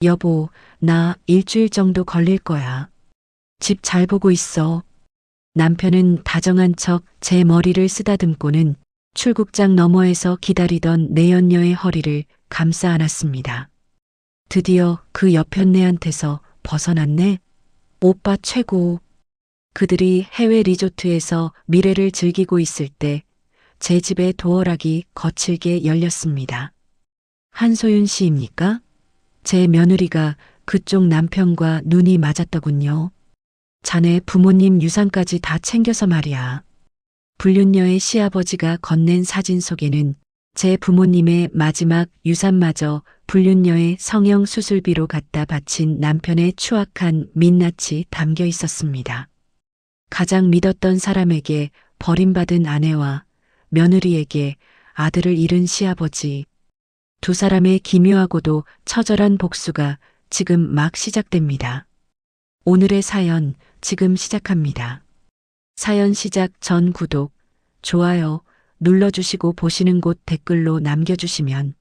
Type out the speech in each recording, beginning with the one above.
여보, 나 일주일 정도 걸릴 거야. 집 잘 보고 있어. 남편은 다정한 척 제 머리를 쓰다듬고는 출국장 너머에서 기다리던 내연녀의 허리를 감싸 안았습니다. 드디어 그 여편네한테서 벗어났네. 오빠 최고. 그들이 해외 리조트에서 미래를 즐기고 있을 때 제 집의 도어락이 거칠게 열렸습니다. 한소윤 씨입니까? 제 며느리가 그쪽 남편과 눈이 맞았더군요. 자네 부모님 유산까지 다 챙겨서 말이야. 불륜녀의 시아버지가 건넨 사진 속에는 제 부모님의 마지막 유산마저 불륜녀의 성형 수술비로 갖다 바친 남편의 추악한 민낯이 담겨 있었습니다. 가장 믿었던 사람에게 버림받은 아내와 며느리에게 아들을 잃은 시아버지. 두 사람의 기묘하고도 처절한 복수가 지금 막 시작됩니다. 오늘의 사연 지금 시작합니다. 사연 시작 전 구독, 좋아요 눌러주시고 보시는 곳 댓글로 남겨주시면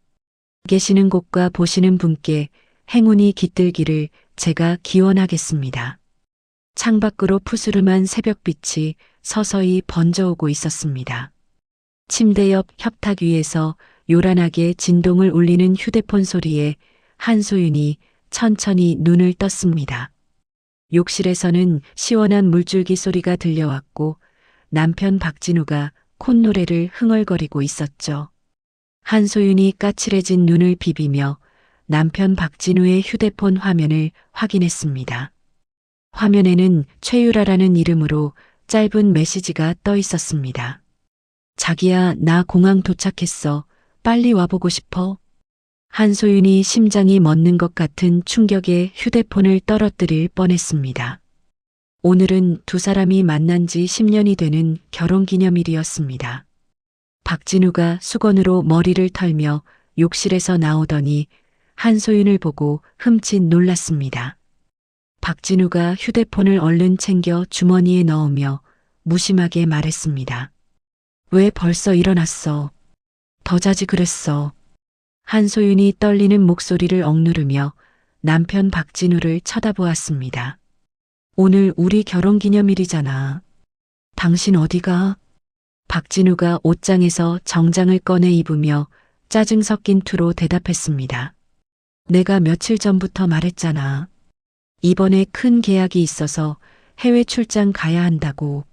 계시는 곳과 보시는 분께 행운이 깃들기를 제가 기원하겠습니다. 창밖으로 푸스름한 새벽빛이 서서히 번져오고 있었습니다. 침대 옆 협탁 위에서 요란하게 진동을 울리는 휴대폰 소리에 한소윤이 천천히 눈을 떴습니다. 욕실에서는 시원한 물줄기 소리가 들려왔고 남편 박진우가 콧노래를 흥얼거리고 있었죠. 한소윤이 까칠해진 눈을 비비며 남편 박진우의 휴대폰 화면을 확인했습니다. 화면에는 최유라라는 이름으로 짧은 메시지가 떠 있었습니다. 자기야, 나 공항 도착했어. 빨리 와보고 싶어. 한소윤이 심장이 멎는 것 같은 충격에 휴대폰을 떨어뜨릴 뻔했습니다. 오늘은 두 사람이 만난 지 10년이 되는 결혼기념일이었습니다. 박진우가 수건으로 머리를 털며 욕실에서 나오더니 한소윤을 보고 흠칫 놀랐습니다. 박진우가 휴대폰을 얼른 챙겨 주머니에 넣으며 무심하게 말했습니다. 왜 벌써 일어났어? 더 자지 그랬어. 한소윤이 떨리는 목소리를 억누르며 남편 박진우를 쳐다보았습니다. 오늘 우리 결혼기념일이잖아. 당신 어디가? 박진우가 옷장에서 정장을 꺼내 입으며 짜증 섞인 투로 대답했습니다. 내가 며칠 전부터 말했잖아. 이번에 큰 계약이 있어서 해외 출장 가야 한다고.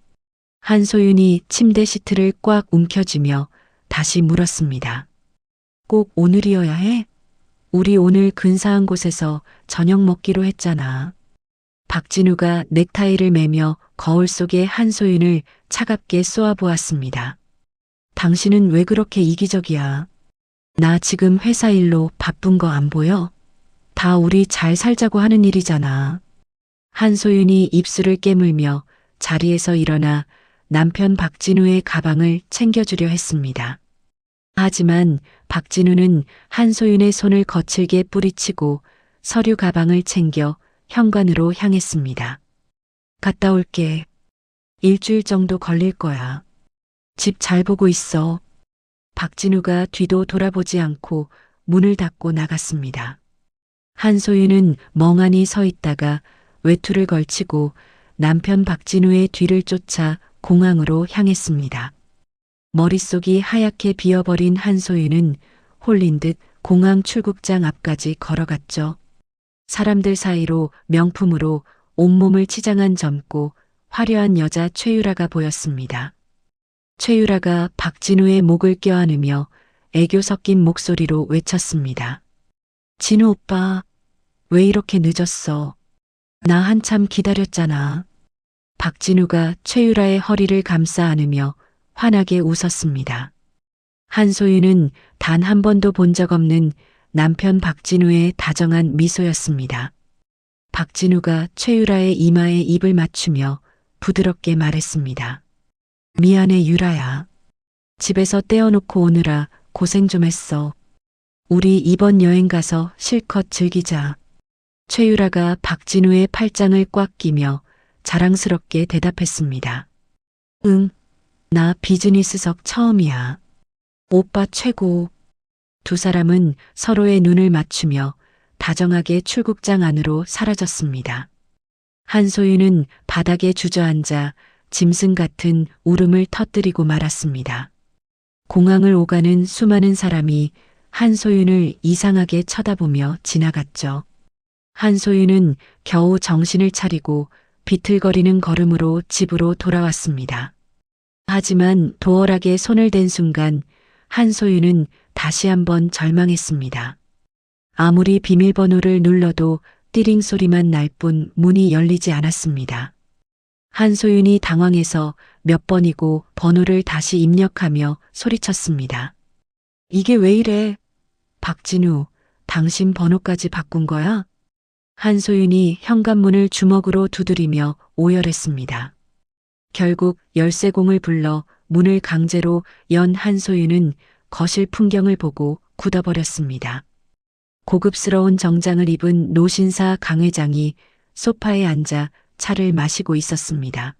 한소윤이 침대 시트를 꽉 움켜쥐며 다시 물었습니다. 꼭 오늘이어야 해? 우리 오늘 근사한 곳에서 저녁 먹기로 했잖아. 박진우가 넥타이를 매며 거울 속의 한소윤을 차갑게 쏘아보았습니다. 당신은 왜 그렇게 이기적이야? 나 지금 회사 일로 바쁜 거 안 보여? 다 우리 잘 살자고 하는 일이잖아. 한소윤이 입술을 깨물며 자리에서 일어나 남편 박진우의 가방을 챙겨주려 했습니다. 하지만 박진우는 한소윤의 손을 거칠게 뿌리치고 서류 가방을 챙겨 현관으로 향했습니다. 갔다 올게. 일주일 정도 걸릴 거야. 집 잘 보고 있어. 박진우가 뒤도 돌아보지 않고 문을 닫고 나갔습니다. 한소윤은 멍하니 서 있다가 외투를 걸치고 남편 박진우의 뒤를 쫓아 공항으로 향했습니다. 머릿속이 하얗게 비어버린 한소윤은 홀린 듯 공항 출국장 앞까지 걸어갔죠. 사람들 사이로 명품으로 온몸을 치장한 젊고 화려한 여자 최유라가 보였습니다. 최유라가 박진우의 목을 껴안으며 애교 섞인 목소리로 외쳤습니다. 진우 오빠, 왜 이렇게 늦었어? 나 한참 기다렸잖아. 박진우가 최유라의 허리를 감싸 안으며 환하게 웃었습니다. 한소윤은 단 한 번도 본 적 없는 남편 박진우의 다정한 미소였습니다. 박진우가 최유라의 이마에 입을 맞추며 부드럽게 말했습니다. 미안해 유라야. 집에서 떼어놓고 오느라 고생 좀 했어. 우리 이번 여행 가서 실컷 즐기자. 최유라가 박진우의 팔짱을 꽉 끼며 자랑스럽게 대답했습니다. 응, 나 비즈니스석 처음이야. 오빠 최고. 두 사람은 서로의 눈을 맞추며 다정하게 출국장 안으로 사라졌습니다. 한소윤은 바닥에 주저앉아 짐승 같은 울음을 터뜨리고 말았습니다. 공항을 오가는 수많은 사람이 한소윤을 이상하게 쳐다보며 지나갔죠. 한소윤은 겨우 정신을 차리고 비틀거리는 걸음으로 집으로 돌아왔습니다. 하지만 도어락에 손을 댄 순간 한소윤은 다시 한번 절망했습니다. 아무리 비밀번호를 눌러도 띠링 소리만 날 뿐 문이 열리지 않았습니다. 한소윤이 당황해서 몇 번이고 번호를 다시 입력하며 소리쳤습니다. 이게 왜 이래? 박진우, 당신 번호까지 바꾼 거야? 한소윤이 현관문을 주먹으로 두드리며 오열했습니다. 결국 열쇠공을 불러 문을 강제로 연 한소윤은 거실 풍경을 보고 굳어버렸습니다. 고급스러운 정장을 입은 노신사 강 회장이 소파에 앉아 차를 마시고 있었습니다.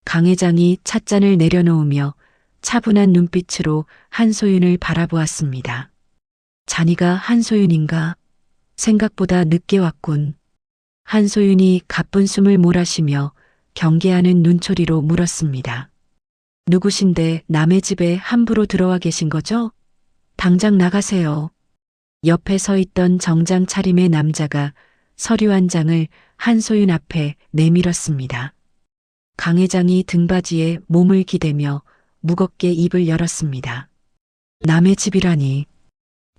강 회장이 찻잔을 내려놓으며 차분한 눈빛으로 한소윤을 바라보았습니다. 자니가 한소윤인가? 생각보다 늦게 왔군. 한소윤이 가쁜 숨을 몰아쉬며 경계하는 눈초리로 물었습니다. 누구신데 남의 집에 함부로 들어와 계신 거죠? 당장 나가세요. 옆에 서 있던 정장 차림의 남자가 서류 한 장을 한소윤 앞에 내밀었습니다. 강 회장이 등받이에 몸을 기대며 무겁게 입을 열었습니다. 남의 집이라니.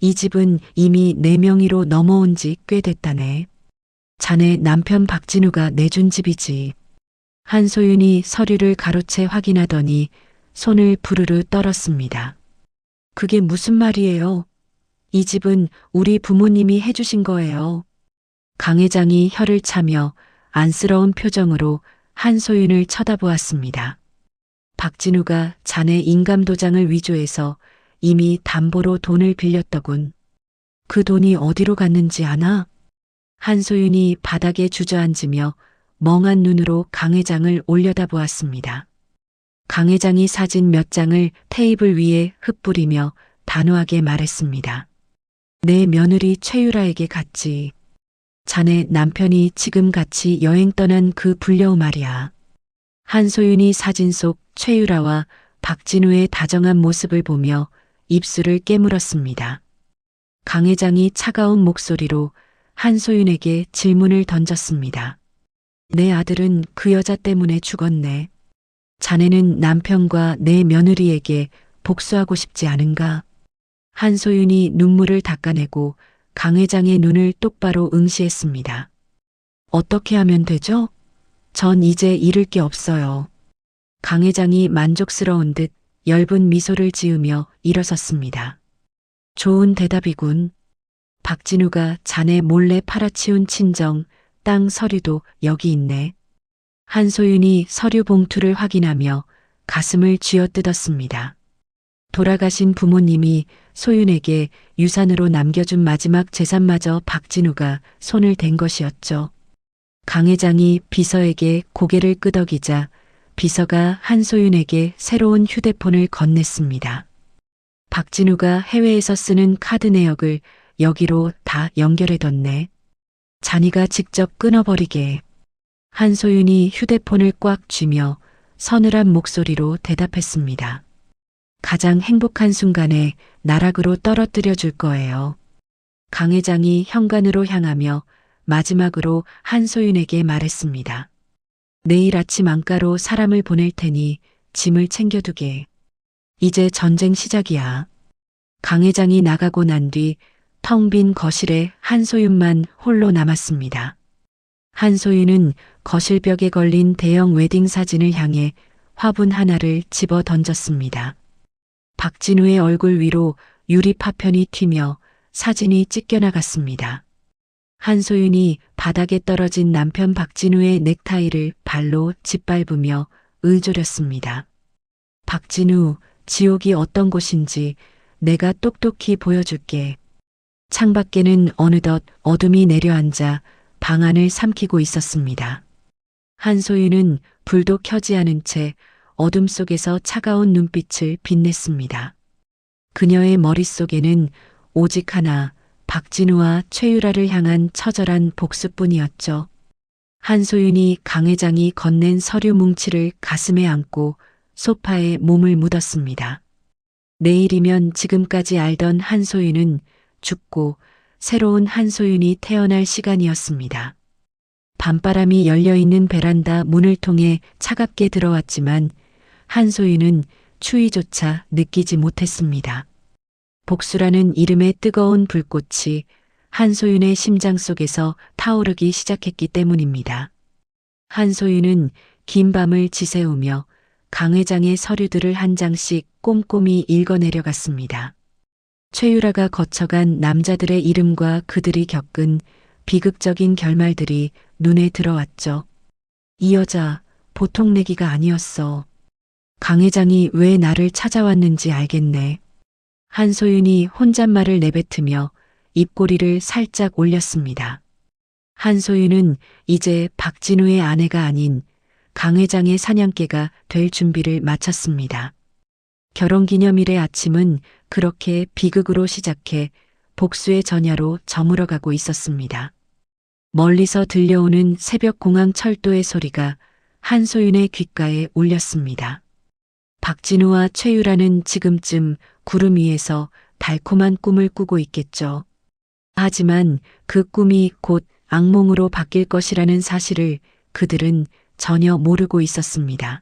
이 집은 이미 내 명의로 넘어온 지 꽤 됐다네. 자네 남편 박진우가 내준 집이지. 한소윤이 서류를 가로채 확인하더니 손을 부르르 떨었습니다. 그게 무슨 말이에요? 이 집은 우리 부모님이 해주신 거예요. 강 회장이 혀를 차며 안쓰러운 표정으로 한소윤을 쳐다보았습니다. 박진우가 자네 인감도장을 위조해서 이미 담보로 돈을 빌렸더군. 그 돈이 어디로 갔는지 아나? 한소윤이 바닥에 주저앉으며 멍한 눈으로 강 회장을 올려다보았습니다. 강 회장이 사진 몇 장을 테이블 위에 흩뿌리며 단호하게 말했습니다. 내 며느리 최유라에게 갔지. 자네 남편이 지금 같이 여행 떠난 그 불려우 말이야. 한소윤이 사진 속 최유라와 박진우의 다정한 모습을 보며 입술을 깨물었습니다. 강 회장이 차가운 목소리로 한소윤에게 질문을 던졌습니다. 내 아들은 그 여자 때문에 죽었네. 자네는 남편과 내 며느리에게 복수하고 싶지 않은가? 한소윤이 눈물을 닦아내고 강 회장의 눈을 똑바로 응시했습니다. 어떻게 하면 되죠? 전 이제 잃을 게 없어요. 강 회장이 만족스러운 듯 엷은 미소를 지으며 일어섰습니다. 좋은 대답이군. 박진우가 자네 몰래 팔아치운 친정, 땅 서류도 여기 있네. 한소윤이 서류 봉투를 확인하며 가슴을 쥐어뜯었습니다. 돌아가신 부모님이 소윤에게 유산으로 남겨준 마지막 재산마저 박진우가 손을 댄 것이었죠. 강 회장이 비서에게 고개를 끄덕이자 비서가 한소윤에게 새로운 휴대폰을 건넸습니다. 박진우가 해외에서 쓰는 카드 내역을 여기로 다 연결해뒀네. 자니가 직접 끊어버리게. 한소윤이 휴대폰을 꽉 쥐며 서늘한 목소리로 대답했습니다. 가장 행복한 순간에 나락으로 떨어뜨려 줄 거예요. 강 회장이 현관으로 향하며 마지막으로 한소윤에게 말했습니다. 내일 아침 안가로 사람을 보낼 테니 짐을 챙겨두게. 이제 전쟁 시작이야. 강 회장이 나가고 난 뒤 텅 빈 거실에 한소윤만 홀로 남았습니다. 한소윤은 거실벽에 걸린 대형 웨딩 사진을 향해 화분 하나를 집어 던졌습니다. 박진우의 얼굴 위로 유리 파편이 튀며 사진이 찢겨나갔습니다. 한소윤이 바닥에 떨어진 남편 박진우의 넥타이를 발로 짓밟으며 을조렸습니다. 박진우, 지옥이 어떤 곳인지 내가 똑똑히 보여줄게. 창밖에는 어느덧 어둠이 내려앉아 방 안을 삼키고 있었습니다. 한소윤은 불도 켜지 않은 채 어둠 속에서 차가운 눈빛을 빛냈습니다. 그녀의 머릿속에는 오직 하나, 박진우와 최유라를 향한 처절한 복수뿐이었죠. 한소윤이 강 회장이 건넨 서류 뭉치를 가슴에 안고 소파에 몸을 묻었습니다. 내일이면 지금까지 알던 한소윤은 죽고 새로운 한소윤이 태어날 시간이었습니다. 밤바람이 열려있는 베란다 문을 통해 차갑게 들어왔지만 한소윤은 추위조차 느끼지 못했습니다. 복수라는 이름의 뜨거운 불꽃이 한소윤의 심장 속에서 타오르기 시작했기 때문입니다. 한소윤은 긴 밤을 지새우며 강 회장의 서류들을 한 장씩 꼼꼼히 읽어내려갔습니다. 최유라가 거쳐간 남자들의 이름과 그들이 겪은 비극적인 결말들이 눈에 들어왔죠. 이 여자 보통 내기가 아니었어. 강 회장이 왜 나를 찾아왔는지 알겠네. 한소윤이 혼잣말을 내뱉으며 입꼬리를 살짝 올렸습니다. 한소윤은 이제 박진우의 아내가 아닌 강 회장의 사냥개가 될 준비를 마쳤습니다. 결혼기념일의 아침은 그렇게 비극으로 시작해 복수의 전야로 저물어가고 있었습니다. 멀리서 들려오는 새벽 공항 철도의 소리가 한소윤의 귓가에 울렸습니다. 박진우와 최유라는 지금쯤 구름 위에서 달콤한 꿈을 꾸고 있겠죠. 하지만 그 꿈이 곧 악몽으로 바뀔 것이라는 사실을 그들은 전혀 모르고 있었습니다.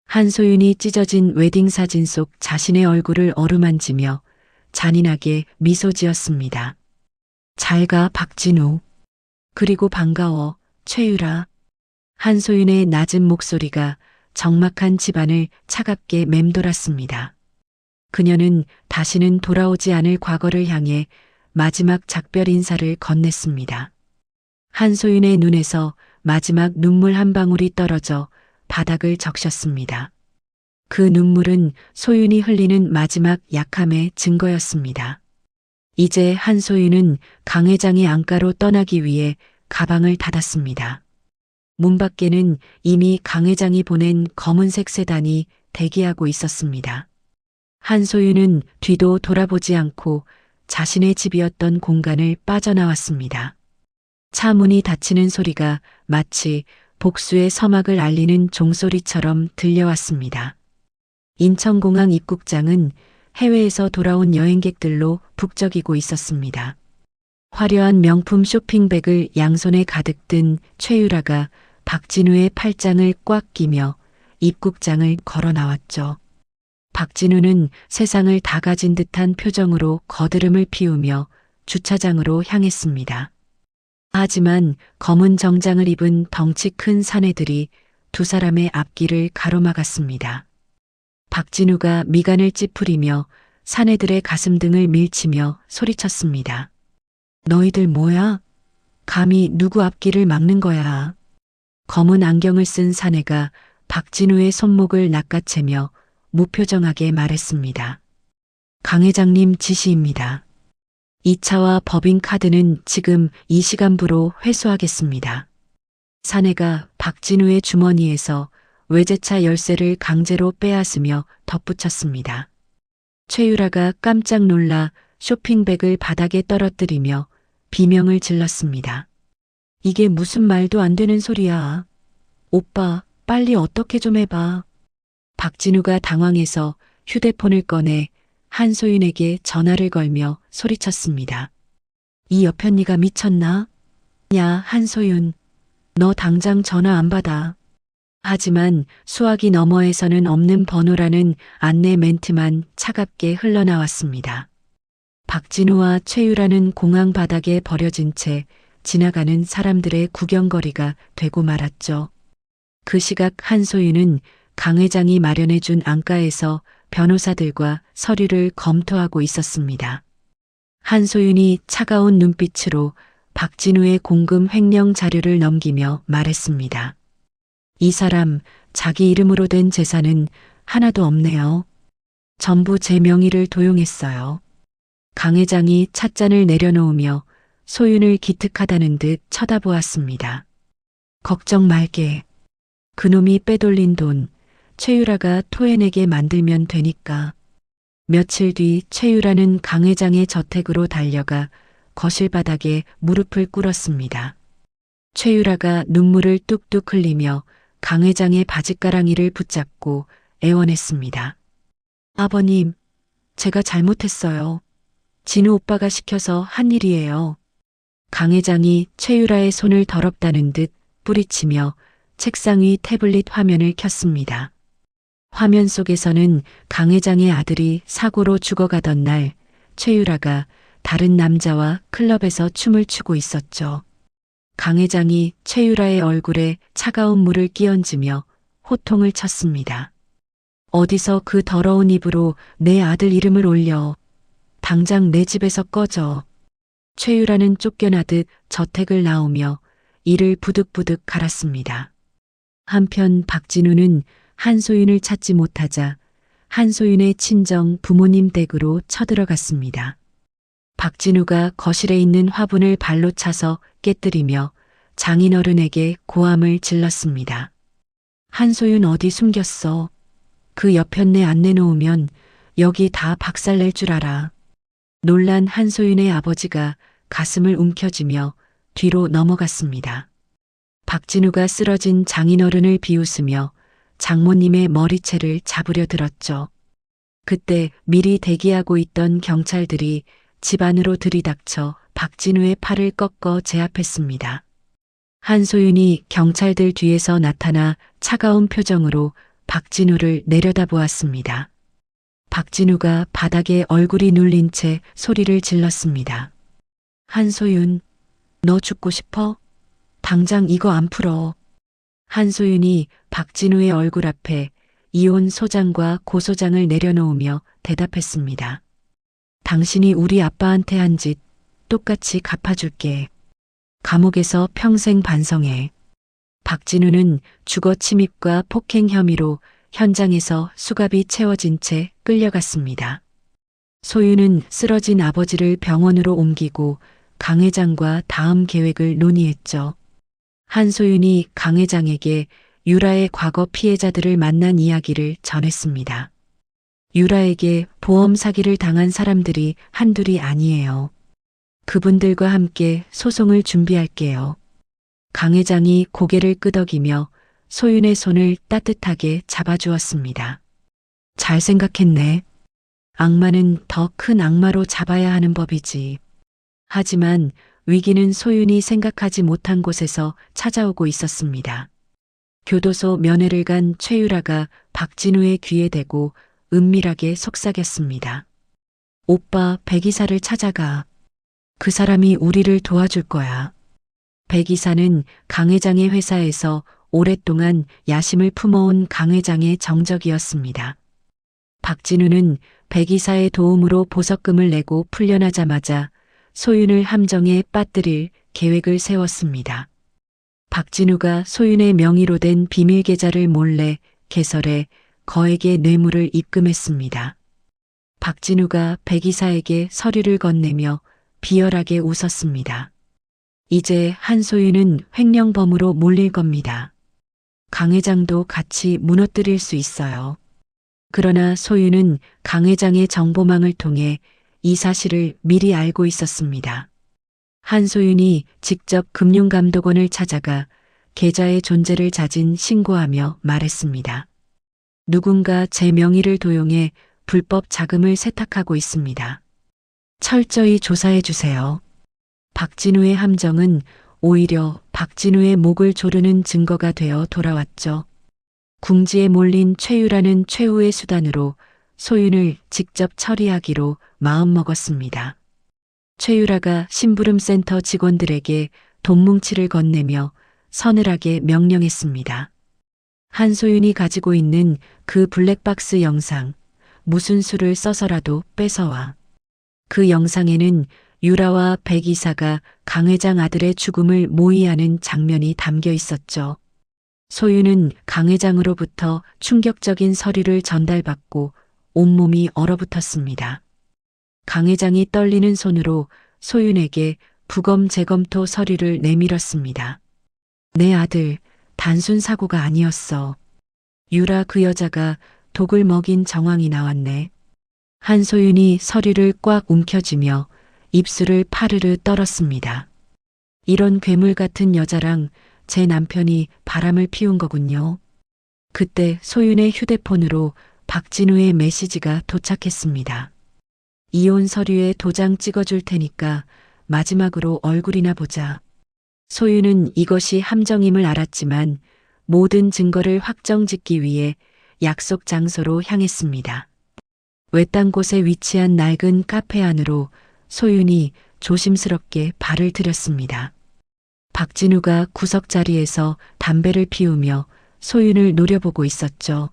한소윤이 찢어진 웨딩 사진 속 자신의 얼굴을 어루만지며 잔인하게 미소 지었습니다. 잘 가, 박진우. 그리고 반가워, 최유라. 한소윤의 낮은 목소리가 적막한 집안을 차갑게 맴돌았습니다. 그녀는 다시는 돌아오지 않을 과거를 향해 마지막 작별 인사를 건넸습니다. 한소윤의 눈에서 마지막 눈물 한 방울이 떨어져 바닥을 적셨습니다. 그 눈물은 소윤이 흘리는 마지막 약함의 증거였습니다. 이제 한소윤은 강 회장의 안가로 떠나기 위해 가방을 닫았습니다. 문 밖에는 이미 강 회장이 보낸 검은색 세단이 대기하고 있었습니다. 한소윤은 뒤도 돌아보지 않고 자신의 집이었던 공간을 빠져나왔습니다. 차 문이 닫히는 소리가 마치 복수의 서막을 알리는 종소리처럼 들려왔습니다. 인천공항 입국장은 해외에서 돌아온 여행객들로 북적이고 있었습니다. 화려한 명품 쇼핑백을 양손에 가득 든 최유라가 박진우의 팔짱을 꽉 끼며 입국장을 걸어 나왔죠. 박진우는 세상을 다 가진 듯한 표정으로 거드름을 피우며 주차장으로 향했습니다. 하지만 검은 정장을 입은 덩치 큰 사내들이 두 사람의 앞길을 가로막았습니다. 박진우가 미간을 찌푸리며 사내들의 가슴 등을 밀치며 소리쳤습니다. 너희들 뭐야? 감히 누구 앞길을 막는 거야? 검은 안경을 쓴 사내가 박진우의 손목을 낚아채며 무표정하게 말했습니다. 강 회장님 지시입니다. 이 차와 법인카드는 지금 이 시간부로 회수하겠습니다. 사내가 박진우의 주머니에서 외제차 열쇠를 강제로 빼앗으며 덧붙였습니다. 최유라가 깜짝 놀라 쇼핑백을 바닥에 떨어뜨리며 비명을 질렀습니다. 이게 무슨 말도 안 되는 소리야. 오빠, 빨리 어떻게 좀 해봐. 박진우가 당황해서 휴대폰을 꺼내 한소윤에게 전화를 걸며 소리쳤습니다. 이 여편니가 미쳤나? 야, 한소윤, 너 당장 전화 안 받아. 하지만 수화기 너머에서는 없는 번호라는 안내 멘트만 차갑게 흘러나왔습니다. 박진우와 최유라는 공항 바닥에 버려진 채 지나가는 사람들의 구경거리가 되고 말았죠. 그 시각 한소윤은 강 회장이 마련해준 안가에서 변호사들과 서류를 검토하고 있었습니다. 한소윤이 차가운 눈빛으로 박진우의 공금 횡령 자료를 넘기며 말했습니다. 이 사람 자기 이름으로 된 재산은 하나도 없네요. 전부 제 명의를 도용했어요. 강 회장이 찻잔을 내려놓으며 소윤을 기특하다는 듯 쳐다보았습니다. 걱정 말게. 그놈이 빼돌린 돈 최유라가 토해내게 만들면 되니까. 며칠 뒤 최유라는 강 회장의 저택으로 달려가 거실 바닥에 무릎을 꿇었습니다. 최유라가 눈물을 뚝뚝 흘리며 강 회장의 바짓가랑이를 붙잡고 애원했습니다. 아버님, 제가 잘못했어요. 진우 오빠가 시켜서 한 일이에요. 강 회장이 최유라의 손을 더럽다는 듯 뿌리치며 책상 위 태블릿 화면을 켰습니다. 화면 속에서는 강 회장의 아들이 사고로 죽어가던 날 최유라가 다른 남자와 클럽에서 춤을 추고 있었죠. 강 회장이 최유라의 얼굴에 차가운 물을 끼얹으며 호통을 쳤습니다. 어디서 그 더러운 입으로 내 아들 이름을 올려. 당장 내 집에서 꺼져. 최유라는 쫓겨나듯 저택을 나오며 이를 부득부득 갈았습니다. 한편 박진우는 한소윤을 찾지 못하자 한소윤의 친정 부모님 댁으로 쳐들어갔습니다. 박진우가 거실에 있는 화분을 발로 차서 깨뜨리며 장인어른에게 고함을 질렀습니다. 한소윤 어디 숨겼어? 그 여편네 안 내놓으면 여기 다 박살낼 줄 알아. 놀란 한소윤의 아버지가 가슴을 움켜쥐며 뒤로 넘어갔습니다. 박진우가 쓰러진 장인어른을 비웃으며 장모님의 머리채를 잡으려 들었죠. 그때 미리 대기하고 있던 경찰들이 집 안으로 들이닥쳐 박진우의 팔을 꺾어 제압했습니다. 한소윤이 경찰들 뒤에서 나타나 차가운 표정으로 박진우를 내려다보았습니다. 박진우가 바닥에 얼굴이 눌린 채 소리를 질렀습니다. 한소윤, 너 죽고 싶어? 당장 이거 안 풀어. 한소윤이 박진우의 얼굴 앞에 이혼 소장과 고소장을 내려놓으며 대답했습니다. 당신이 우리 아빠한테 한 짓 똑같이 갚아줄게. 감옥에서 평생 반성해. 박진우는 주거 침입과 폭행 혐의로 현장에서 수갑이 채워진 채 끌려갔습니다. 소윤은 쓰러진 아버지를 병원으로 옮기고 강 회장과 다음 계획을 논의했죠. 한소윤이 강 회장에게 유라의 과거 피해자들을 만난 이야기를 전했습니다. 유라에게 보험 사기를 당한 사람들이 한둘이 아니에요. 그분들과 함께 소송을 준비할게요. 강 회장이 고개를 끄덕이며 소윤의 손을 따뜻하게 잡아주었습니다. 잘 생각했네. 악마는 더 큰 악마로 잡아야 하는 법이지. 하지만 위기는 소윤이 생각하지 못한 곳에서 찾아오고 있었습니다. 교도소 면회를 간 최유라가 박진우의 귀에 대고 은밀하게 속삭였습니다. 오빠 백이사를 찾아가. 그 사람이 우리를 도와줄 거야. 백이사는 강 회장의 회사에서 오랫동안 야심을 품어온 강 회장의 정적이었습니다. 박진우는 백이사의 도움으로 보석금을 내고 풀려나자마자 소윤을 함정에 빠뜨릴 계획을 세웠습니다. 박진우가 소윤의 명의로 된 비밀 계좌를 몰래 개설해 거액의 뇌물을 입금했습니다. 박진우가 백이사에게 서류를 건네며 비열하게 웃었습니다. 이제 한소윤은 횡령범으로 몰릴 겁니다. 강 회장도 같이 무너뜨릴 수 있어요. 그러나 소윤은 강 회장의 정보망을 통해 이 사실을 미리 알고 있었습니다. 한소윤이 직접 금융감독원을 찾아가 계좌의 존재를 자진 신고하며 말했습니다. 누군가 제 명의를 도용해 불법 자금을 세탁하고 있습니다. 철저히 조사해 주세요. 박진우의 함정은 오히려 박진우의 목을 조르는 증거가 되어 돌아왔죠. 궁지에 몰린 최유라는 최후의 수단으로 소윤을 직접 처리하기로 마음먹었습니다. 최유라가 심부름센터 직원들에게 돈 뭉치를 건네며 서늘하게 명령했습니다. 한소윤이 가지고 있는 그 블랙박스 영상, 무슨 수를 써서라도 뺏어와. 그 영상에는 유라와 백 이사가 강 회장 아들의 죽음을 모의하는 장면이 담겨 있었죠. 소윤은 강 회장으로부터 충격적인 서류를 전달받고 온몸이 얼어붙었습니다. 강 회장이 떨리는 손으로 소윤에게 부검 재검토 서류를 내밀었습니다. 내 아들, 단순 사고가 아니었어. 유라 그 여자가 독을 먹인 정황이 나왔네. 한소윤이 서류를 꽉 움켜쥐며 입술을 파르르 떨었습니다. 이런 괴물 같은 여자랑 제 남편이 바람을 피운 거군요. 그때 소윤의 휴대폰으로 박진우의 메시지가 도착했습니다. 이혼 서류에 도장 찍어줄 테니까 마지막으로 얼굴이나 보자. 소윤은 이것이 함정임을 알았지만 모든 증거를 확정짓기 위해 약속 장소로 향했습니다. 외딴 곳에 위치한 낡은 카페 안으로 소윤이 조심스럽게 발을 들였습니다. 박진우가 구석자리에서 담배를 피우며 소윤을 노려보고 있었죠.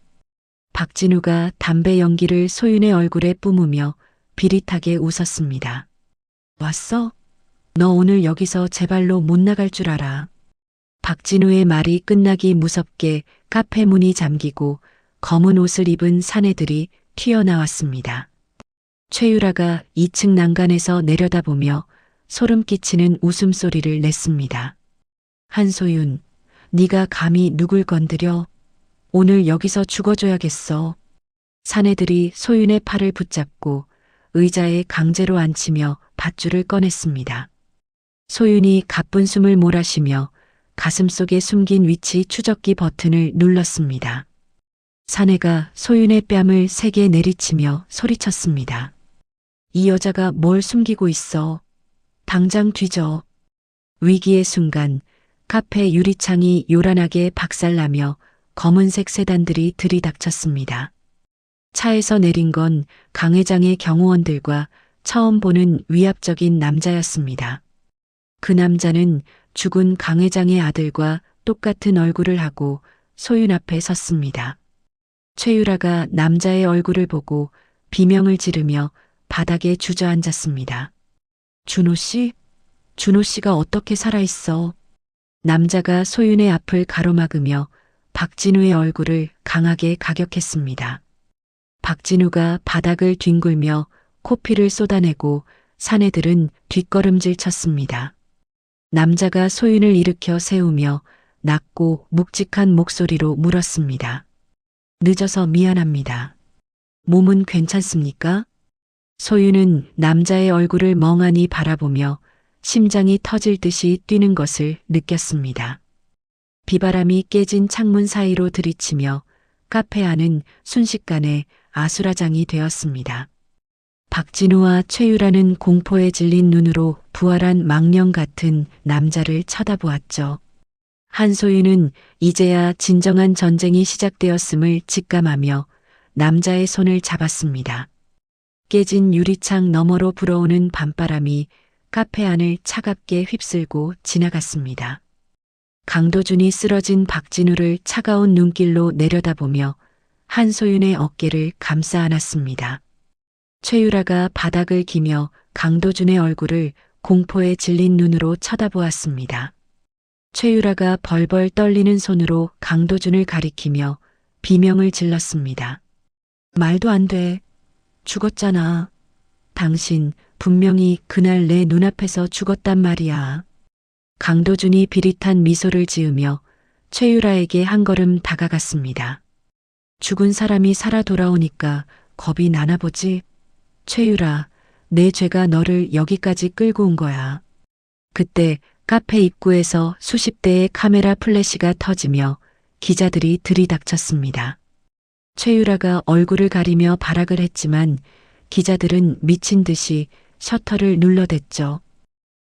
박진우가 담배 연기를 소윤의 얼굴에 뿜으며 비릿하게 웃었습니다. 왔어? 너 오늘 여기서 제발로 못 나갈 줄 알아. 박진우의 말이 끝나기 무섭게 카페 문이 잠기고 검은 옷을 입은 사내들이 튀어나왔습니다. 최유라가 2층 난간에서 내려다보며 소름 끼치는 웃음소리를 냈습니다. 한소윤, 네가 감히 누굴 건드려? 오늘 여기서 죽어줘야겠어. 사내들이 소윤의 팔을 붙잡고 의자에 강제로 앉히며 밧줄을 꺼냈습니다. 소윤이 가쁜 숨을 몰아쉬며 가슴속에 숨긴 위치 추적기 버튼을 눌렀습니다. 사내가 소윤의 뺨을 세게 내리치며 소리쳤습니다. 이 여자가 뭘 숨기고 있어? 당장 뒤져. 위기의 순간 카페 유리창이 요란하게 박살나며 검은색 세단들이 들이닥쳤습니다. 차에서 내린 건 강 회장의 경호원들과 처음 보는 위압적인 남자였습니다. 그 남자는 죽은 강 회장의 아들과 똑같은 얼굴을 하고 소윤 앞에 섰습니다. 최유라가 남자의 얼굴을 보고 비명을 지르며 바닥에 주저앉았습니다. 준호 씨? 준호 씨가 어떻게 살아있어? 남자가 소윤의 앞을 가로막으며 박진우의 얼굴을 강하게 가격했습니다. 박진우가 바닥을 뒹굴며 코피를 쏟아내고 사내들은 뒷걸음질 쳤습니다. 남자가 소윤을 일으켜 세우며 낮고 묵직한 목소리로 물었습니다. 늦어서 미안합니다. 몸은 괜찮습니까? 소윤은 남자의 얼굴을 멍하니 바라보며 심장이 터질 듯이 뛰는 것을 느꼈습니다. 비바람이 깨진 창문 사이로 들이치며 카페 안은 순식간에 아수라장이 되었습니다. 박진우와 최유라는 공포에 질린 눈으로 부활한 망령 같은 남자를 쳐다보았죠. 한소윤은 이제야 진정한 전쟁이 시작되었음을 직감하며 남자의 손을 잡았습니다. 깨진 유리창 너머로 불어오는 밤바람이 카페 안을 차갑게 휩쓸고 지나갔습니다. 강도준이 쓰러진 박진우를 차가운 눈길로 내려다보며 한소윤의 어깨를 감싸 안았습니다. 최유라가 바닥을 기며 강도준의 얼굴을 공포에 질린 눈으로 쳐다보았습니다. 최유라가 벌벌 떨리는 손으로 강도준을 가리키며 비명을 질렀습니다. 말도 안 돼. 죽었잖아. 당신 분명히 그날 내 눈앞에서 죽었단 말이야. 강도준이 비릿한 미소를 지으며 최유라에게 한 걸음 다가갔습니다. 죽은 사람이 살아 돌아오니까 겁이 나나 보지. 최유라, 내 죄가 너를 여기까지 끌고 온 거야. 그때 카페 입구에서 수십 대의 카메라 플래시가 터지며 기자들이 들이닥쳤습니다. 최유라가 얼굴을 가리며 발악을 했지만 기자들은 미친 듯이 셔터를 눌러댔죠.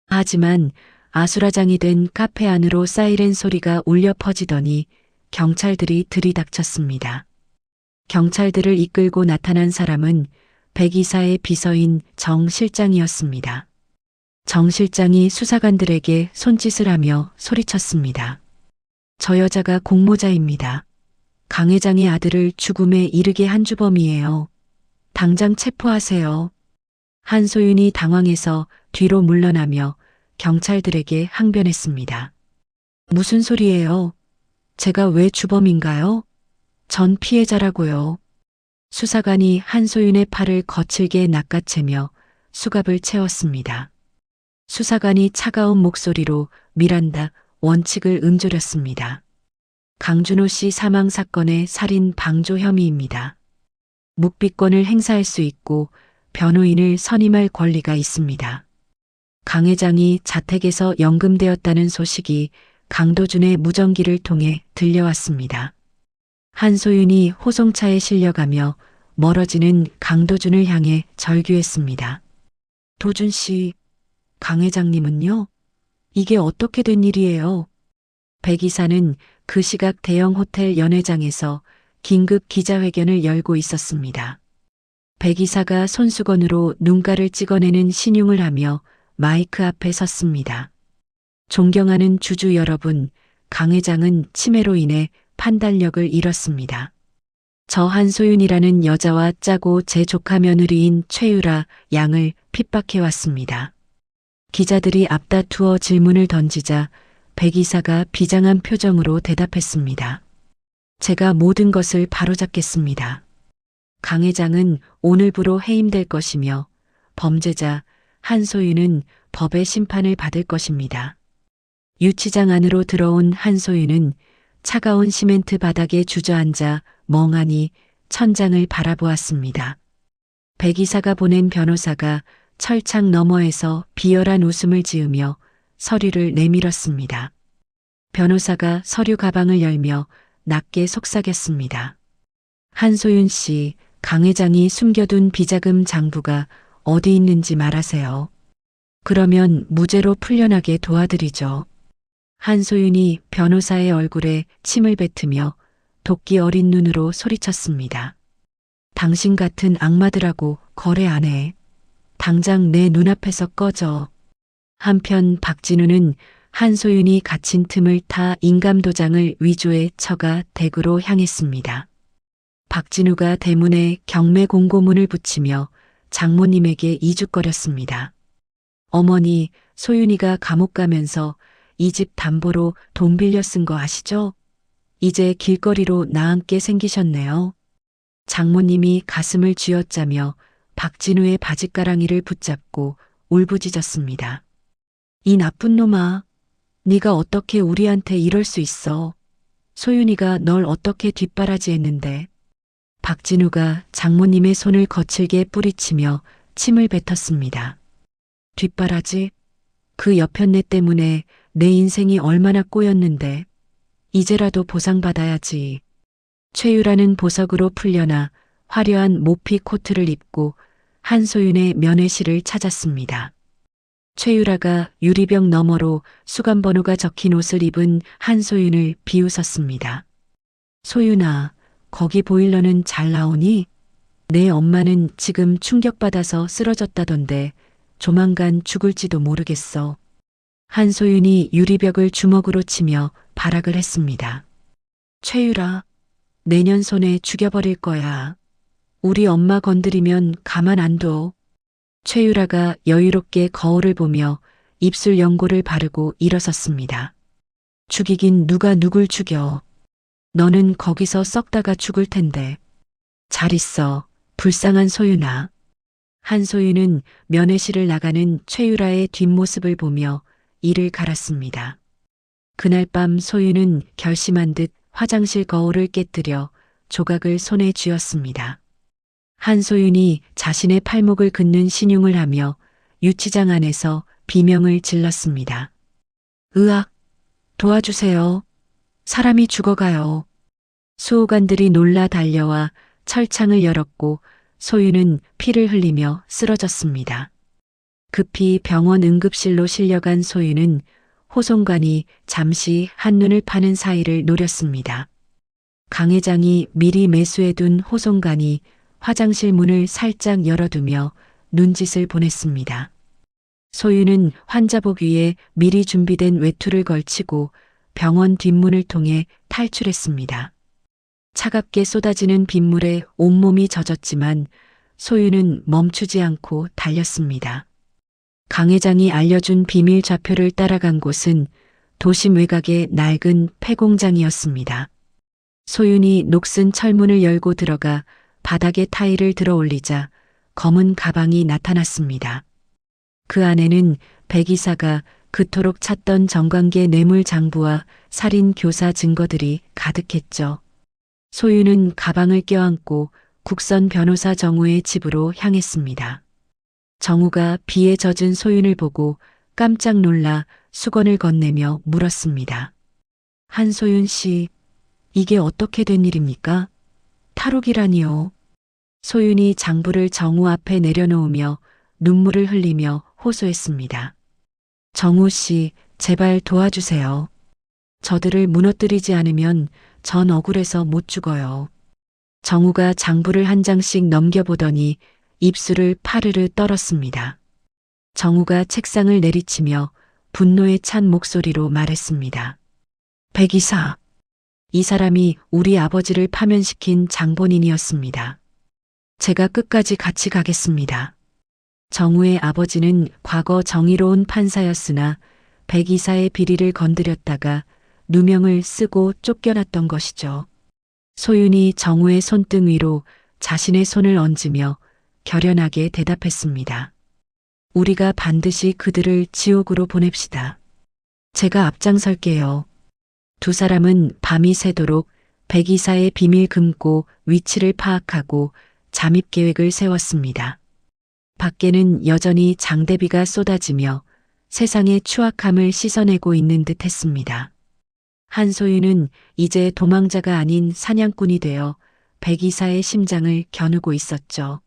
하지만 아수라장이 된 카페 안으로 사이렌 소리가 울려 퍼지더니 경찰들이 들이닥쳤습니다. 경찰들을 이끌고 나타난 사람은 백 이사의 비서인 정 실장이었습니다. 정 실장이 수사관들에게 손짓을 하며 소리쳤습니다. 저 여자가 공모자입니다. 강 회장의 아들을 죽음에 이르게 한 주범이에요. 당장 체포하세요. 한소윤이 당황해서 뒤로 물러나며 경찰들에게 항변했습니다. 무슨 소리예요? 제가 왜 주범인가요? 전 피해자라고요. 수사관이 한소윤의 팔을 거칠게 낚아채며 수갑을 채웠습니다. 수사관이 차가운 목소리로 미란다 원칙을 음조렸습니다. 강준호 씨 사망 사건의 살인 방조 혐의입니다. 묵비권을 행사할 수 있고 변호인을 선임할 권리가 있습니다. 강 회장이 자택에서 연금되었다는 소식이 강도준의 무전기를 통해 들려왔습니다. 한소윤이 호송차에 실려가며 멀어지는 강도준을 향해 절규했습니다. 도준 씨, 강 회장님은요? 이게 어떻게 된 일이에요? 백 이사는 그 시각 대형 호텔 연회장에서 긴급 기자회견을 열고 있었습니다. 백 이사가 손수건으로 눈가를 찍어내는 신용을 하며 마이크 앞에 섰습니다. 존경하는 주주 여러분, 강 회장은 치매로 인해 판단력을 잃었습니다. 저 한소윤이라는 여자와 짜고 제 조카 며느리인 최유라 양을 핍박해왔습니다. 기자들이 앞다투어 질문을 던지자 백 이사가 비장한 표정으로 대답했습니다. 제가 모든 것을 바로잡겠습니다. 강 회장은 오늘부로 해임될 것이며 범죄자 한소윤은 법의 심판을 받을 것입니다. 유치장 안으로 들어온 한소윤은 차가운 시멘트 바닥에 주저앉아 멍하니 천장을 바라보았습니다. 백 이사가 보낸 변호사가 철창 너머에서 비열한 웃음을 지으며 서류를 내밀었습니다. 변호사가 서류 가방을 열며 낮게 속삭였습니다. 한소윤 씨, 강 회장이 숨겨둔 비자금 장부가 어디 있는지 말하세요. 그러면 무죄로 풀려나게 도와드리죠. 한소윤이 변호사의 얼굴에 침을 뱉으며 도끼 어린 눈으로 소리쳤습니다. 당신 같은 악마들하고 거래 안 해. 당장 내 눈앞에서 꺼져. 한편 박진우는 한소윤이 갇힌 틈을 타 인감도장을 위조해 처가 댁으로 향했습니다. 박진우가 대문에 경매 공고문을 붙이며 장모님에게 이죽거렸습니다. 어머니, 소윤이가 감옥 가면서 이 집 담보로 돈 빌려 쓴 거 아시죠? 이제 길거리로 나앉게 생기셨네요. 장모님이 가슴을 쥐어짜며 박진우의 바짓가랑이를 붙잡고 울부짖었습니다. 이 나쁜 놈아, 네가 어떻게 우리한테 이럴 수 있어? 소윤이가 널 어떻게 뒷바라지했는데. 박진우가 장모님의 손을 거칠게 뿌리치며 침을 뱉었습니다. 뒷바라지? 그 여편네 때문에 내 인생이 얼마나 꼬였는데 이제라도 보상받아야지. 최유라는 보석으로 풀려나 화려한 모피 코트를 입고 한소윤의 면회실을 찾았습니다. 최유라가 유리병 너머로 수감번호가 적힌 옷을 입은 한소윤을 비웃었습니다. 소윤아, 거기 보일러는 잘 나오니? 내 엄마는 지금 충격받아서 쓰러졌다던데 조만간 죽을지도 모르겠어. 한소윤이 유리벽을 주먹으로 치며 발악을 했습니다. 최유라, 내년 손에 죽여버릴 거야. 우리 엄마 건드리면 가만 안 둬. 최유라가 여유롭게 거울을 보며 입술 연고를 바르고 일어섰습니다. 죽이긴 누가 누굴 죽여. 너는 거기서 썩다가 죽을 텐데. 잘 있어, 불쌍한 소윤아. 한소윤은 면회실을 나가는 최유라의 뒷모습을 보며 이를 갈았습니다. 그날 밤 소윤은 결심한 듯 화장실 거울을 깨뜨려 조각을 손에 쥐었습니다. 한소윤이 자신의 팔목을 긋는 신용을 하며 유치장 안에서 비명을 질렀습니다. 으악! 도와주세요. 사람이 죽어가요. 수호관들이 놀라 달려와 철창을 열었고 소윤은 피를 흘리며 쓰러졌습니다. 급히 병원 응급실로 실려간 소윤은 호송관이 잠시 한눈을 파는 사이를 노렸습니다. 강 회장이 미리 매수해둔 호송관이 화장실 문을 살짝 열어두며 눈짓을 보냈습니다. 소윤은 환자복 위에 미리 준비된 외투를 걸치고 병원 뒷문을 통해 탈출했습니다. 차갑게 쏟아지는 빗물에 온몸이 젖었지만 소윤은 멈추지 않고 달렸습니다. 강 회장이 알려준 비밀 좌표를 따라간 곳은 도심 외곽의 낡은 폐공장이었습니다. 소윤이 녹슨 철문을 열고 들어가 바닥에 타일을 들어 올리자 검은 가방이 나타났습니다. 그 안에는 백 이사가 그토록 찾던 정관계 뇌물 장부와 살인 교사 증거들이 가득했죠. 소윤은 가방을 껴안고 국선 변호사 정우의 집으로 향했습니다. 정우가 비에 젖은 소윤을 보고 깜짝 놀라 수건을 건네며 물었습니다. 한소윤 씨, 이게 어떻게 된 일입니까? 탈옥이라니요. 소윤이 장부를 정우 앞에 내려놓으며 눈물을 흘리며 호소했습니다. 정우 씨, 제발 도와주세요. 저들을 무너뜨리지 않으면 전 억울해서 못 죽어요. 정우가 장부를 한 장씩 넘겨보더니 입술을 파르르 떨었습니다. 정우가 책상을 내리치며 분노에 찬 목소리로 말했습니다. 백이사. 이 사람이 우리 아버지를 파면시킨 장본인이었습니다. 제가 끝까지 같이 가겠습니다. 정우의 아버지는 과거 정의로운 판사였으나 백이사의 비리를 건드렸다가 누명을 쓰고 쫓겨났던 것이죠. 소윤이 정우의 손등 위로 자신의 손을 얹으며 결연하게 대답했습니다. 우리가 반드시 그들을 지옥으로 보냅시다. 제가 앞장설게요. 두 사람은 밤이 새도록 백이사의 비밀 금고 위치를 파악하고 잠입 계획을 세웠습니다. 밖에는 여전히 장대비가 쏟아지며 세상의 추악함을 씻어내고 있는 듯 했습니다. 한소윤은 이제 도망자가 아닌 사냥꾼이 되어 백이사의 심장을 겨누고 있었죠.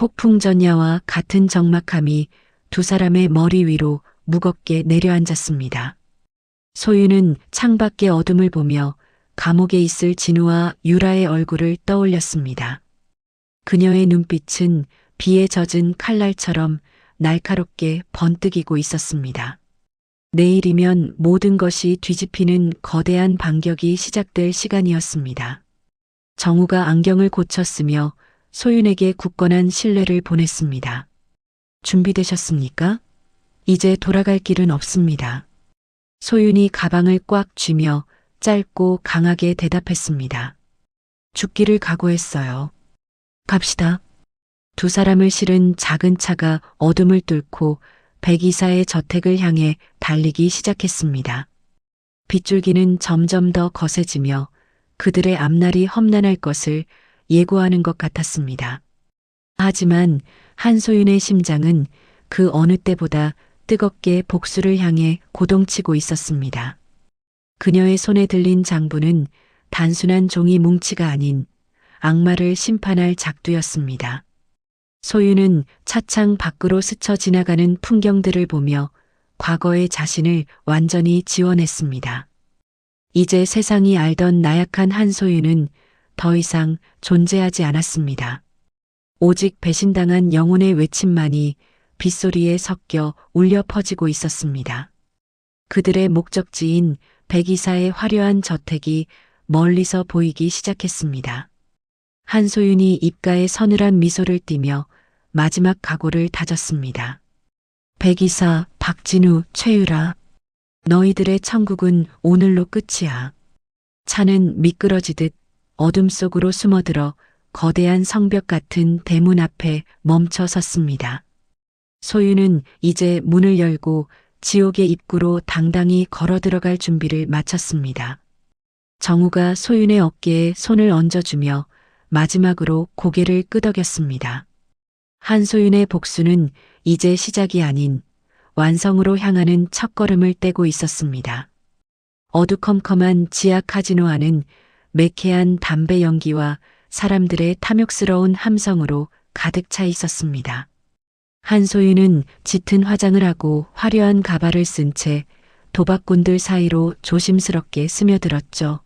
폭풍전야와 같은 적막함이 두 사람의 머리 위로 무겁게 내려앉았습니다. 소윤은 창밖의 어둠을 보며 감옥에 있을 진우와 유라의 얼굴을 떠올렸습니다. 그녀의 눈빛은 비에 젖은 칼날처럼 날카롭게 번뜩이고 있었습니다. 내일이면 모든 것이 뒤집히는 거대한 반격이 시작될 시간이었습니다. 정우가 안경을 고쳤으며 소윤에게 굳건한 신뢰를 보냈습니다. 준비되셨습니까? 이제 돌아갈 길은 없습니다. 소윤이 가방을 꽉 쥐며 짧고 강하게 대답했습니다. 죽기를 각오했어요. 갑시다. 두 사람을 실은 작은 차가 어둠을 뚫고 백이사의 저택을 향해 달리기 시작했습니다. 빗줄기는 점점 더 거세지며 그들의 앞날이 험난할 것을 예고하는 것 같았습니다. 하지만 한소윤의 심장은 그 어느 때보다 뜨겁게 복수를 향해 고동치고 있었습니다. 그녀의 손에 들린 장부는 단순한 종이 뭉치가 아닌 악마를 심판할 작두였습니다. 소윤은 차창 밖으로 스쳐 지나가는 풍경들을 보며 과거의 자신을 완전히 지워냈습니다. 이제 세상이 알던 나약한 한소윤은 더 이상 존재하지 않았습니다. 오직 배신당한 영혼의 외침만이 빗소리에 섞여 울려 퍼지고 있었습니다. 그들의 목적지인 백이사의 화려한 저택이 멀리서 보이기 시작했습니다. 한소윤이 입가에 서늘한 미소를 띠며 마지막 각오를 다졌습니다. 백이사, 박진우, 최유라. 너희들의 천국은 오늘로 끝이야. 차는 미끄러지듯 어둠 속으로 숨어들어 거대한 성벽 같은 대문 앞에 멈춰 섰습니다. 소윤은 이제 문을 열고 지옥의 입구로 당당히 걸어 들어갈 준비를 마쳤습니다. 정우가 소윤의 어깨에 손을 얹어주며 마지막으로 고개를 끄덕였습니다. 한소윤의 복수는 이제 시작이 아닌 완성으로 향하는 첫걸음을 떼고 있었습니다. 어두컴컴한 지하 카지노 안은 매캐한 담배 연기와 사람들의 탐욕스러운 함성으로 가득 차 있었습니다. 한소윤은 짙은 화장을 하고 화려한 가발을 쓴 채 도박꾼들 사이로 조심스럽게 스며들었죠.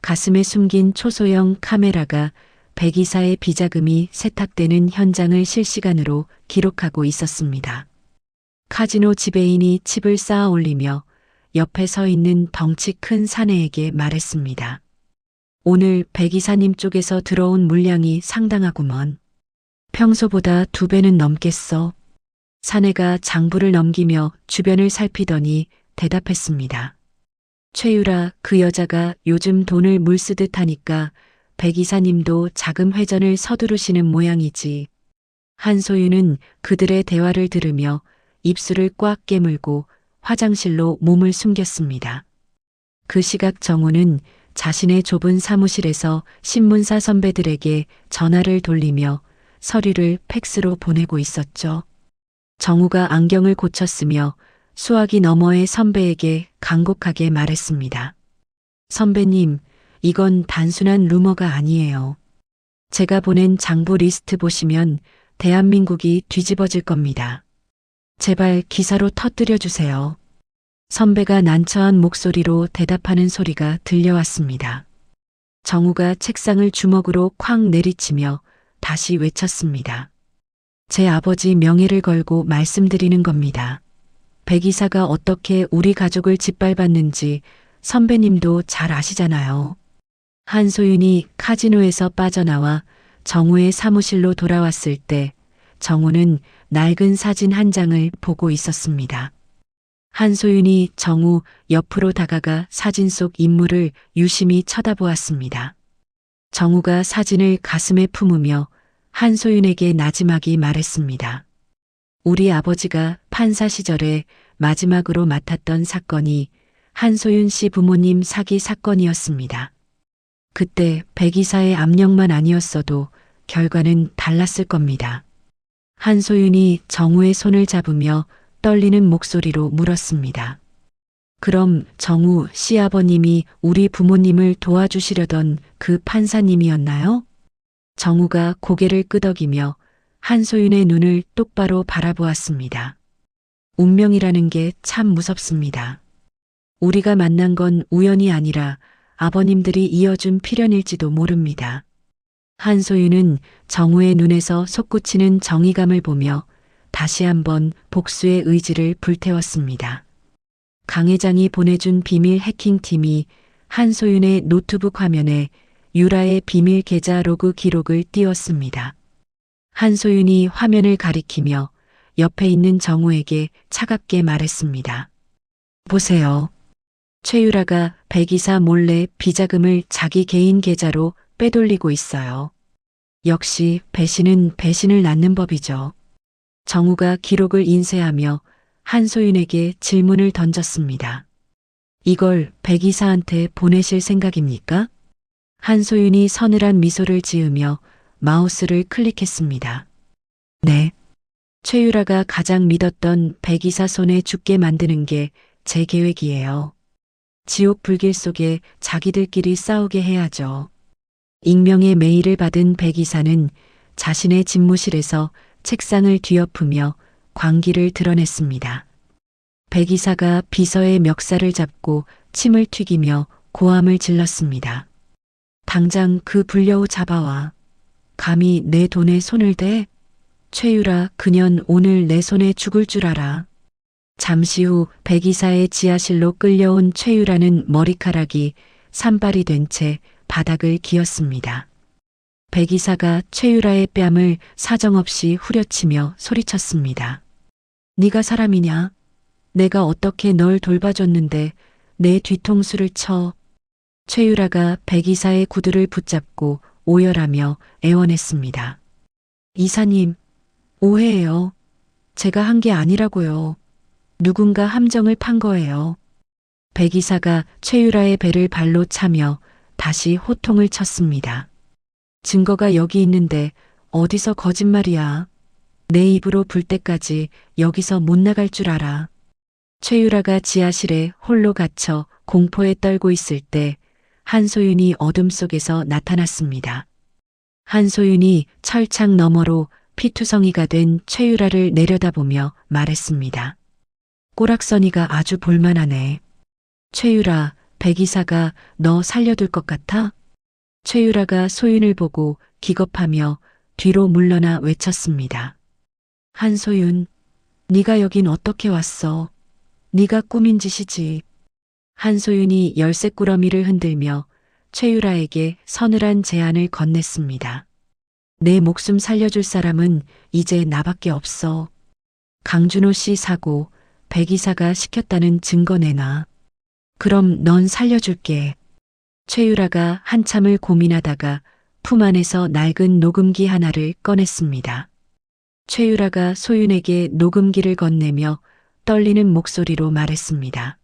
가슴에 숨긴 초소형 카메라가 백이사의 비자금이 세탁되는 현장을 실시간으로 기록하고 있었습니다. 카지노 지배인이 칩을 쌓아 올리며 옆에 서 있는 덩치 큰 사내에게 말했습니다. 오늘 백이사님 쪽에서 들어온 물량이 상당하구먼. 평소보다 2배는 넘겠어. 사내가 장부를 넘기며 주변을 살피더니 대답했습니다. 최유라, 그 여자가 요즘 돈을 물쓰듯 하니까 백이사님도 자금 회전을 서두르시는 모양이지. 한소윤은 그들의 대화를 들으며 입술을 꽉 깨물고 화장실로 몸을 숨겼습니다. 그 시각 정우는 자신의 좁은 사무실에서 신문사 선배들에게 전화를 돌리며 서류를 팩스로 보내고 있었죠. 정우가 안경을 고쳤으며 수화기 너머의 선배에게 간곡하게 말했습니다. 선배님, 이건 단순한 루머가 아니에요. 제가 보낸 장부 리스트 보시면 대한민국이 뒤집어질 겁니다. 제발 기사로 터뜨려 주세요. 선배가 난처한 목소리로 대답하는 소리가 들려왔습니다. 정우가 책상을 주먹으로 쾅 내리치며 다시 외쳤습니다. 제 아버지 명예를 걸고 말씀드리는 겁니다. 백 이사가 어떻게 우리 가족을 짓밟았는지 선배님도 잘 아시잖아요. 한소윤이 카지노에서 빠져나와 정우의 사무실로 돌아왔을 때 정우는 낡은 사진 한 장을 보고 있었습니다. 한소윤이 정우 옆으로 다가가 사진 속 인물을 유심히 쳐다보았습니다. 정우가 사진을 가슴에 품으며 한소윤에게 나지막이 말했습니다. 우리 아버지가 판사 시절에 마지막으로 맡았던 사건이 한소윤 씨 부모님 사기 사건이었습니다. 그때 백 이사의 압력만 아니었어도 결과는 달랐을 겁니다. 한소윤이 정우의 손을 잡으며 떨리는 목소리로 물었습니다. 그럼 정우 시아버님이 우리 부모님을 도와주시려던 그 판사님이었나요? 정우가 고개를 끄덕이며 한소윤의 눈을 똑바로 바라보았습니다. 운명이라는 게 참 무섭습니다. 우리가 만난 건 우연이 아니라 아버님들이 이어준 필연일지도 모릅니다. 한소윤은 정우의 눈에서 솟구치는 정의감을 보며 다시 한번 복수의 의지를 불태웠습니다. 강 회장이 보내준 비밀 해킹팀이 한소윤의 노트북 화면에 유라의 비밀 계좌 로그 기록을 띄웠습니다. 한소윤이 화면을 가리키며 옆에 있는 정우에게 차갑게 말했습니다. 보세요. 최유라가 백 이사 몰래 비자금을 자기 개인 계좌로 빼돌리고 있어요. 역시 배신은 배신을 낳는 법이죠. 정우가 기록을 인쇄하며 한소윤에게 질문을 던졌습니다. 이걸 백 이사한테 보내실 생각입니까? 한소윤이 서늘한 미소를 지으며 마우스를 클릭했습니다. 네. 최유라가 가장 믿었던 백 이사 손에 죽게 만드는 게 제 계획이에요. 지옥 불길 속에 자기들끼리 싸우게 해야죠. 익명의 메일을 받은 백 이사는 자신의 집무실에서 책상을 뒤엎으며 광기를 드러냈습니다. 백 이사가 비서의 멱살을 잡고 침을 튀기며 고함을 질렀습니다. 당장 그 불려우 잡아와. 감히 내 돈에 손을 대? 최유라, 그년 오늘 내 손에 죽을 줄 알아. 잠시 후 백 이사의 지하실로 끌려온 최유라는 머리카락이 산발이 된 채 바닥을 기었습니다. 백 이사가 최유라의 뺨을 사정없이 후려치며 소리쳤습니다. 네가 사람이냐? 내가 어떻게 널 돌봐줬는데 내 뒤통수를 쳐. 최유라가 백 이사의 구두를 붙잡고 오열하며 애원했습니다. 이사님, 오해예요. 제가 한 게 아니라고요. 누군가 함정을 판 거예요. 백 이사가 최유라의 배를 발로 차며 다시 호통을 쳤습니다. 증거가 여기 있는데 어디서 거짓말이야. 내 입으로 불 때까지 여기서 못 나갈 줄 알아. 최유라가 지하실에 홀로 갇혀 공포에 떨고 있을 때 한소윤이 어둠 속에서 나타났습니다. 한소윤이 철창 너머로 피투성이가 된 최유라를 내려다보며 말했습니다. 꼬락서니가 아주 볼만하네. 최유라, 백 이사가 너 살려둘 것 같아? 최유라가 소윤을 보고 기겁하며 뒤로 물러나 외쳤습니다. 한소윤, 네가 여긴 어떻게 왔어? 네가 꾸민 짓이지. 한소윤이 열쇠꾸러미를 흔들며 최유라에게 서늘한 제안을 건넸습니다. 내 목숨 살려줄 사람은 이제 나밖에 없어. 강준호 씨 사고 백 이사가 시켰다는 증거 내놔. 그럼 넌 살려줄게. 최유라가 한참을 고민하다가 품 안에서 낡은 녹음기 하나를 꺼냈습니다. 최유라가 소윤에게 녹음기를 건네며 떨리는 목소리로 말했습니다.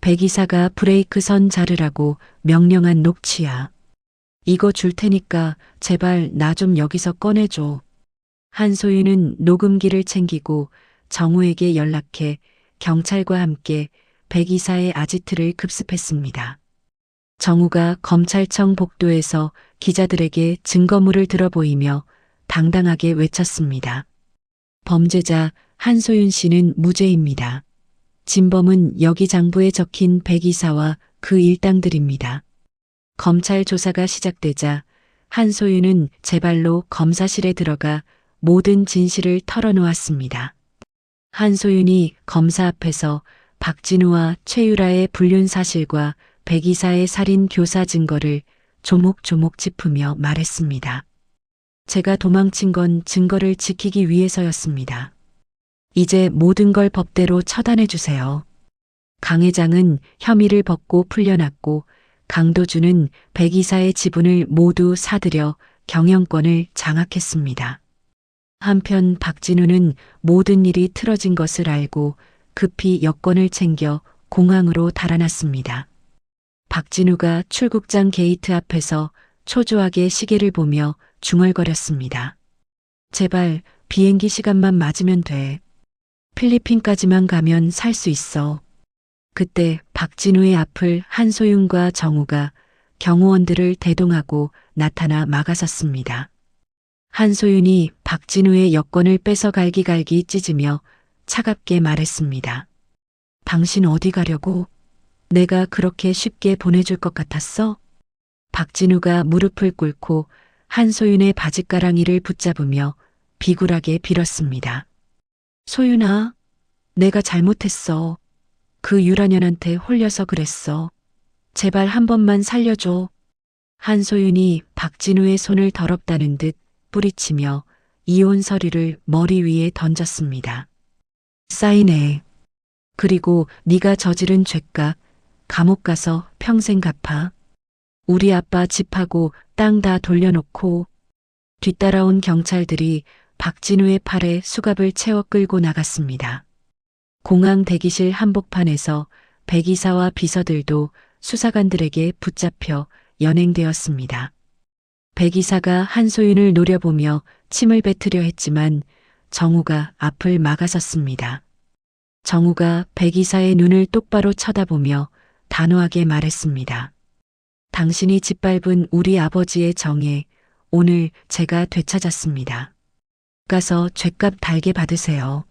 백 이사가 브레이크 선 자르라고 명령한 녹취야. 이거 줄 테니까 제발 나 좀 여기서 꺼내줘. 한소윤은 녹음기를 챙기고 정우에게 연락해 경찰과 함께 백이사의 아지트를 급습했습니다. 정우가 검찰청 복도에서 기자들에게 증거물을 들어보이며 당당하게 외쳤습니다. 범죄자 한소윤 씨는 무죄입니다. 진범은 여기 장부에 적힌 백이사와 그 일당들입니다. 검찰 조사가 시작되자 한소윤은 제 발로 검사실에 들어가 모든 진실을 털어놓았습니다. 한소윤이 검사 앞에서 박진우와 최유라의 불륜 사실과 백이사의 살인 교사 증거를 조목조목 짚으며 말했습니다. 제가 도망친 건 증거를 지키기 위해서였습니다. 이제 모든 걸 법대로 처단해 주세요. 강 회장은 혐의를 벗고 풀려났고 강도준은 백이사의 지분을 모두 사들여 경영권을 장악했습니다. 한편 박진우는 모든 일이 틀어진 것을 알고 급히 여권을 챙겨 공항으로 달아났습니다. 박진우가 출국장 게이트 앞에서 초조하게 시계를 보며 중얼거렸습니다. 제발 비행기 시간만 맞으면 돼. 필리핀까지만 가면 살 수 있어. 그때 박진우의 앞을 한소윤과 정우가 경호원들을 대동하고 나타나 막아섰습니다. 한소윤이 박진우의 여권을 뺏어 갈기갈기 찢으며 차갑게 말했습니다. 당신 어디 가려고? 내가 그렇게 쉽게 보내줄 것 같았어? 박진우가 무릎을 꿇고 한소윤의 바짓가랑이를 붙잡으며 비굴하게 빌었습니다. 소윤아, 내가 잘못했어. 그 유라년한테 홀려서 그랬어. 제발 한 번만 살려줘. 한소윤이 박진우의 손을 더럽다는 듯 뿌리치며 이혼 서류를 머리 위에 던졌습니다. 사인해. 그리고 네가 저지른 죄값 감옥 가서 평생 갚아. 우리 아빠 집하고 땅 다 돌려놓고. 뒤따라온 경찰들이 박진우의 팔에 수갑을 채워 끌고 나갔습니다. 공항 대기실 한복판에서 백이사와 비서들도 수사관들에게 붙잡혀 연행되었습니다. 백이사가 한소윤을 노려보며 침을 뱉으려 했지만 정우가 앞을 막아섰습니다. 정우가 백이사의 눈을 똑바로 쳐다보며 단호하게 말했습니다. 당신이 짓밟은 우리 아버지의 정에 오늘 제가 되찾았습니다. 가서 죗값 달게 받으세요.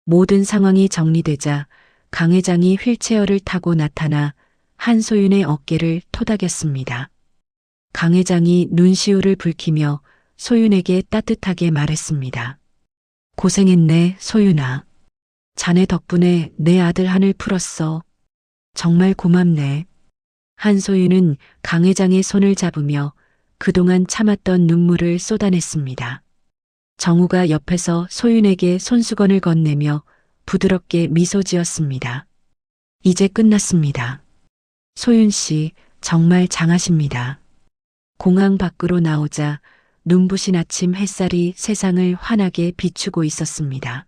모든 상황이 정리되자 강 회장이 휠체어를 타고 나타나 한소윤의 어깨를 토닥였습니다. 강 회장이 눈시울을 붉히며 소윤에게 따뜻하게 말했습니다. 고생했네, 소윤아. 자네 덕분에 내 아들 한을 풀었어. 정말 고맙네. 한소윤은 강 회장의 손을 잡으며 그동안 참았던 눈물을 쏟아냈습니다. 정우가 옆에서 소윤에게 손수건을 건네며 부드럽게 미소 지었습니다. 이제 끝났습니다. 소윤 씨, 정말 장하십니다. 공항 밖으로 나오자 눈부신 아침 햇살이 세상을 환하게 비추고 있었습니다.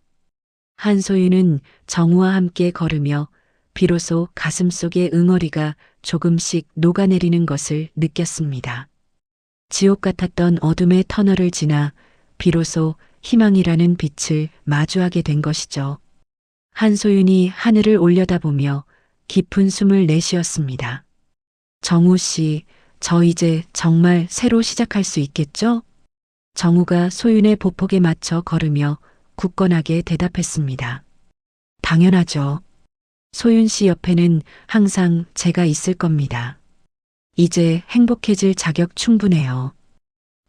한소윤은 정우와 함께 걸으며 비로소 가슴속의 응어리가 조금씩 녹아내리는 것을 느꼈습니다. 지옥 같았던 어둠의 터널을 지나 비로소 희망이라는 빛을 마주하게 된 것이죠. 한소윤이 하늘을 올려다보며 깊은 숨을 내쉬었습니다. 정우 씨, 저 이제 정말 새로 시작할 수 있겠죠? 정우가 소윤의 보폭에 맞춰 걸으며 굳건하게 대답했습니다. 당연하죠. 소윤 씨 옆에는 항상 제가 있을 겁니다. 이제 행복해질 자격 충분해요.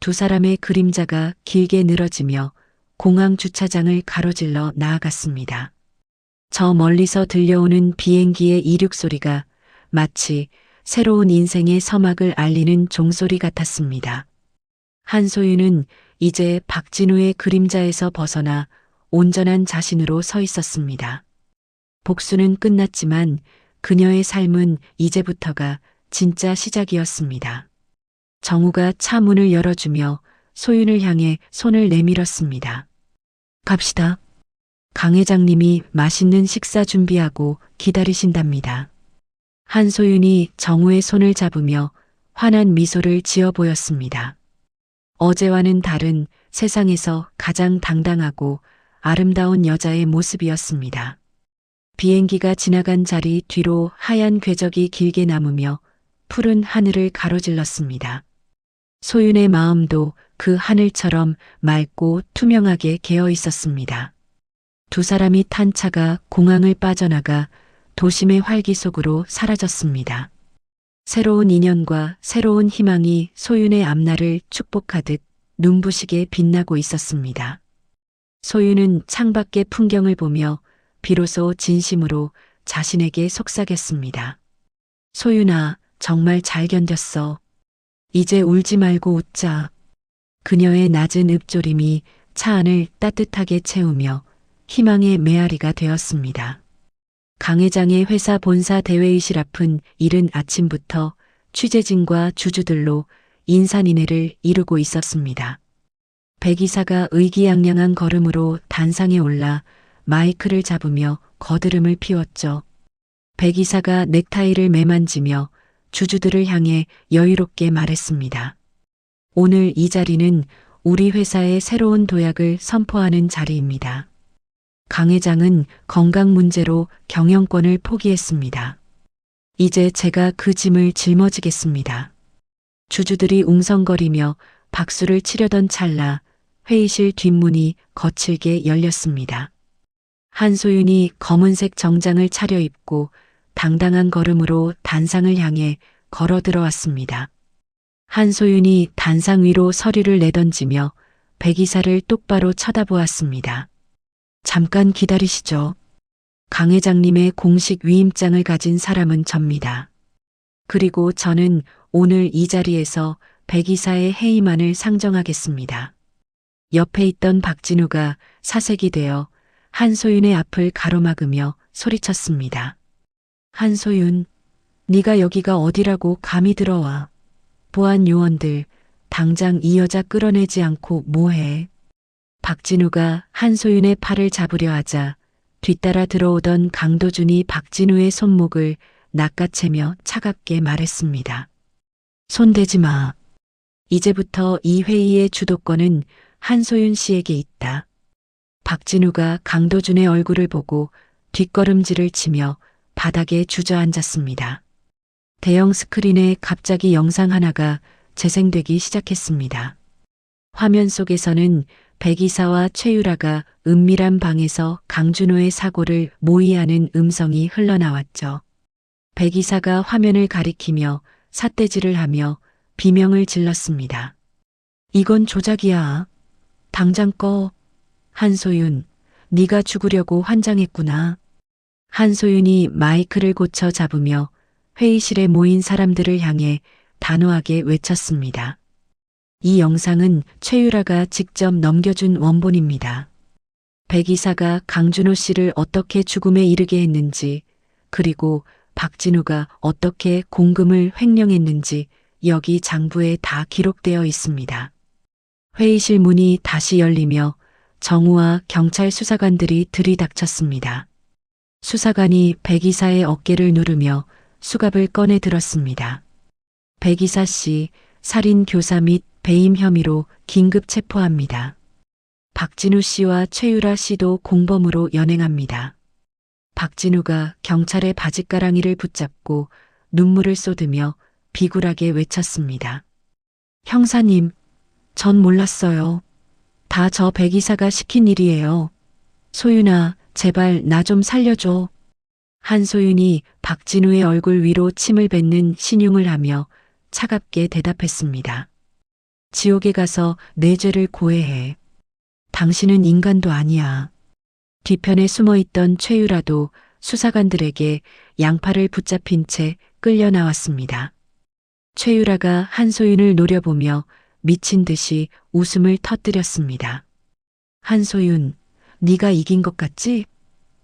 두 사람의 그림자가 길게 늘어지며 공항 주차장을 가로질러 나아갔습니다. 저 멀리서 들려오는 비행기의 이륙 소리가 마치 새로운 인생의 서막을 알리는 종소리 같았습니다. 한소윤은 이제 박진우의 그림자에서 벗어나 온전한 자신으로 서 있었습니다. 복수는 끝났지만 그녀의 삶은 이제부터가 진짜 시작이었습니다. 정우가 차 문을 열어주며 소윤을 향해 손을 내밀었습니다. 갑시다. 강 회장님이 맛있는 식사 준비하고 기다리신답니다. 한소윤이 정우의 손을 잡으며 환한 미소를 지어 보였습니다. 어제와는 다른 세상에서 가장 당당하고 아름다운 여자의 모습이었습니다. 비행기가 지나간 자리 뒤로 하얀 궤적이 길게 남으며 푸른 하늘을 가로질렀습니다. 소윤의 마음도 그 하늘처럼 맑고 투명하게 개어 있었습니다. 두 사람이 탄 차가 공항을 빠져나가 도심의 활기 속으로 사라졌습니다. 새로운 인연과 새로운 희망이 소윤의 앞날을 축복하듯 눈부시게 빛나고 있었습니다. 소윤은 창밖의 풍경을 보며 비로소 진심으로 자신에게 속삭였습니다. 소윤아, 정말 잘 견뎠어. 이제 울지 말고 웃자. 그녀의 낮은 읊조림이 차 안을 따뜻하게 채우며 희망의 메아리가 되었습니다. 강 회장의 회사 본사 대회의실 앞은 이른 아침부터 취재진과 주주들로 인산인해를 이루고 있었습니다. 백 이사가 의기양양한 걸음으로 단상에 올라 마이크를 잡으며 거드름을 피웠죠. 백 이사가 넥타이를 매만지며 주주들을 향해 여유롭게 말했습니다. 오늘 이 자리는 우리 회사의 새로운 도약을 선포하는 자리입니다. 강 회장은 건강 문제로 경영권을 포기했습니다. 이제 제가 그 짐을 짊어지겠습니다. 주주들이 웅성거리며 박수를 치려던 찰나 회의실 뒷문이 거칠게 열렸습니다. 한소윤이 검은색 정장을 차려입고 당당한 걸음으로 단상을 향해 걸어 들어왔습니다. 한소윤이 단상 위로 서류를 내던지며 백 이사를 똑바로 쳐다보았습니다. 잠깐 기다리시죠. 강 회장님의 공식 위임장을 가진 사람은 접니다. 그리고 저는 오늘 이 자리에서 백 이사의 해임안을 상정하겠습니다. 옆에 있던 박진우가 사색이 되어 한소윤의 앞을 가로막으며 소리쳤습니다. 한소윤, 네가 여기가 어디라고 감히 들어와. 보안 요원들, 당장 이 여자 끌어내지 않고 뭐해. 박진우가 한소윤의 팔을 잡으려 하자 뒤따라 들어오던 강도준이 박진우의 손목을 낚아채며 차갑게 말했습니다. 손대지 마. 이제부터 이 회의의 주도권은 한소윤 씨에게 있다. 박진우가 강도준의 얼굴을 보고 뒷걸음질을 치며 바닥에 주저앉았습니다. 대형 스크린에 갑자기 영상 하나가 재생되기 시작했습니다. 화면 속에서는 백 이사와 최유라가 은밀한 방에서 강준호의 사고를 모의하는 음성이 흘러나왔죠. 백 이사가 화면을 가리키며 삿대질을 하며 비명을 질렀습니다. 이건 조작이야. 당장 꺼. 한소윤, 네가 죽으려고 환장했구나. 한소윤이 마이크를 고쳐 잡으며 회의실에 모인 사람들을 향해 단호하게 외쳤습니다. 이 영상은 최유라가 직접 넘겨준 원본입니다. 백 이사가 강준호 씨를 어떻게 죽음에 이르게 했는지, 그리고 박진우가 어떻게 공금을 횡령했는지 여기 장부에 다 기록되어 있습니다. 회의실 문이 다시 열리며 정우와 경찰 수사관들이 들이닥쳤습니다. 수사관이 백 이사의 어깨를 누르며 수갑을 꺼내 들었습니다. 백 이사 씨, 살인 교사 및 배임 혐의로 긴급 체포합니다. 박진우 씨와 최유라 씨도 공범으로 연행합니다. 박진우가 경찰의 바짓가랑이를 붙잡고 눈물을 쏟으며 비굴하게 외쳤습니다. 형사님, 전 몰랐어요. 다 저 백 이사가 시킨 일이에요. 소윤아, 제발 나 좀 살려줘. 한소윤이 박진우의 얼굴 위로 침을 뱉는 신용을 하며 차갑게 대답했습니다. 지옥에 가서 내 죄를 고해해. 당신은 인간도 아니야. 뒤편에 숨어있던 최유라도 수사관들에게 양팔을 붙잡힌 채 끌려 나왔습니다. 최유라가 한소윤을 노려보며 미친 듯이 웃음을 터뜨렸습니다. 한소윤, 네가 이긴 것 같지?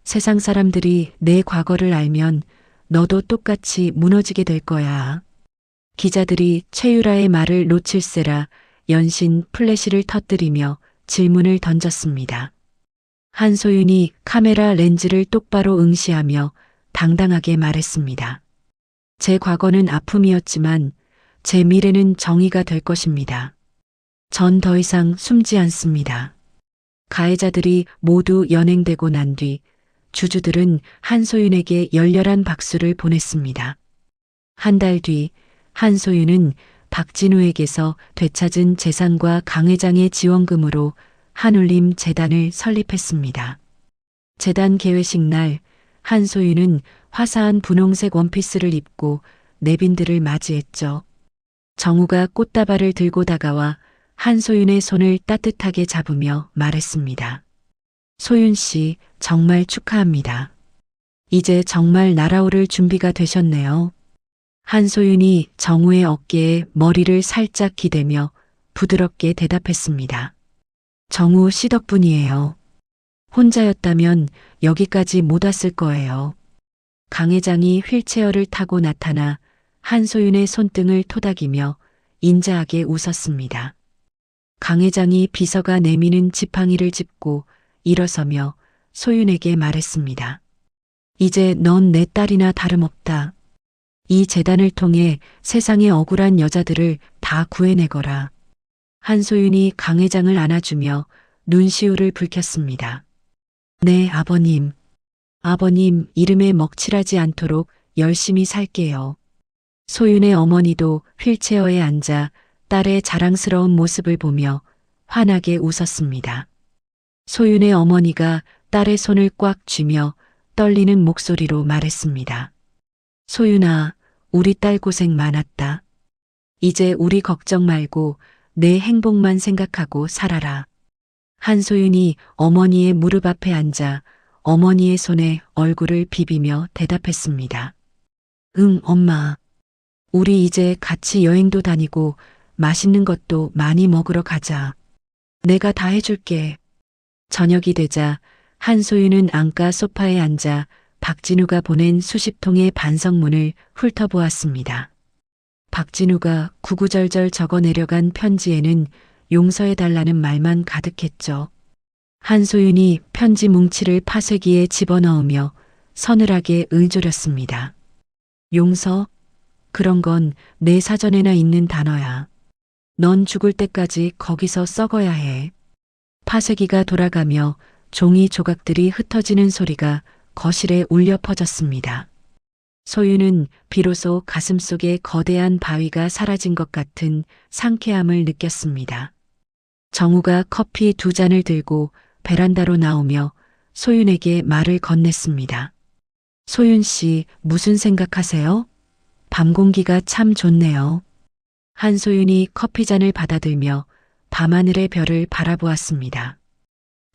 세상 사람들이 내 과거를 알면 너도 똑같이 무너지게 될 거야. 기자들이 최유라의 말을 놓칠세라 연신 플래시를 터뜨리며 질문을 던졌습니다. 한소윤이 카메라 렌즈를 똑바로 응시하며 당당하게 말했습니다. 제 과거는 아픔이었지만 제 미래는 정의가 될 것입니다. 전 더 이상 숨지 않습니다. 가해자들이 모두 연행되고 난 뒤 주주들은 한소윤에게 열렬한 박수를 보냈습니다. 한 달 뒤 한소윤은 박진우에게서 되찾은 재산과 강 회장의 지원금으로 한울림 재단을 설립했습니다. 재단 개회식 날 한소윤은 화사한 분홍색 원피스를 입고 내빈들을 맞이했죠. 정우가 꽃다발을 들고 다가와 한소윤의 손을 따뜻하게 잡으며 말했습니다. 소윤 씨, 정말 축하합니다. 이제 정말 날아오를 준비가 되셨네요. 한소윤이 정우의 어깨에 머리를 살짝 기대며 부드럽게 대답했습니다. 정우 씨 덕분이에요. 혼자였다면 여기까지 못 왔을 거예요. 강 회장이 휠체어를 타고 나타나 한소윤의 손등을 토닥이며 인자하게 웃었습니다. 강 회장이 비서가 내미는 지팡이를 짚고 일어서며 소윤에게 말했습니다. 이제 넌 내 딸이나 다름없다. 이 재단을 통해 세상의 억울한 여자들을 다 구해내거라. 한소윤이 강 회장을 안아주며 눈시울을 붉혔습니다. 네, 아버님. 아버님 이름에 먹칠하지 않도록 열심히 살게요. 소윤의 어머니도 휠체어에 앉아 딸의 자랑스러운 모습을 보며 환하게 웃었습니다. 소윤의 어머니가 딸의 손을 꽉 쥐며 떨리는 목소리로 말했습니다. 소윤아, 우리 딸 고생 많았다. 이제 우리 걱정 말고 내 행복만 생각하고 살아라. 한소윤이 어머니의 무릎 앞에 앉아 어머니의 손에 얼굴을 비비며 대답했습니다. 응, 엄마. 우리 이제 같이 여행도 다니고 맛있는 것도 많이 먹으러 가자. 내가 다 해줄게. 저녁이 되자 한소윤은 안가 소파에 앉아 박진우가 보낸 수십 통의 반성문을 훑어보았습니다. 박진우가 구구절절 적어 내려간 편지에는 용서해달라는 말만 가득했죠. 한소윤이 편지 뭉치를 파쇄기에 집어넣으며 서늘하게 을조렸습니다. 용서? 그런 건 내 사전에나 있는 단어야. 넌 죽을 때까지 거기서 썩어야 해. 파쇄기가 돌아가며 종이 조각들이 흩어지는 소리가 거실에 울려 퍼졌습니다. 소윤은 비로소 가슴속에 거대한 바위가 사라진 것 같은 상쾌함을 느꼈습니다. 정우가 커피 2잔을 들고 베란다로 나오며 소윤에게 말을 건넸습니다. 소윤 씨, 무슨 생각하세요? 밤 공기가 참 좋네요. 한소윤이 커피잔을 받아들며 밤하늘의 별을 바라보았습니다.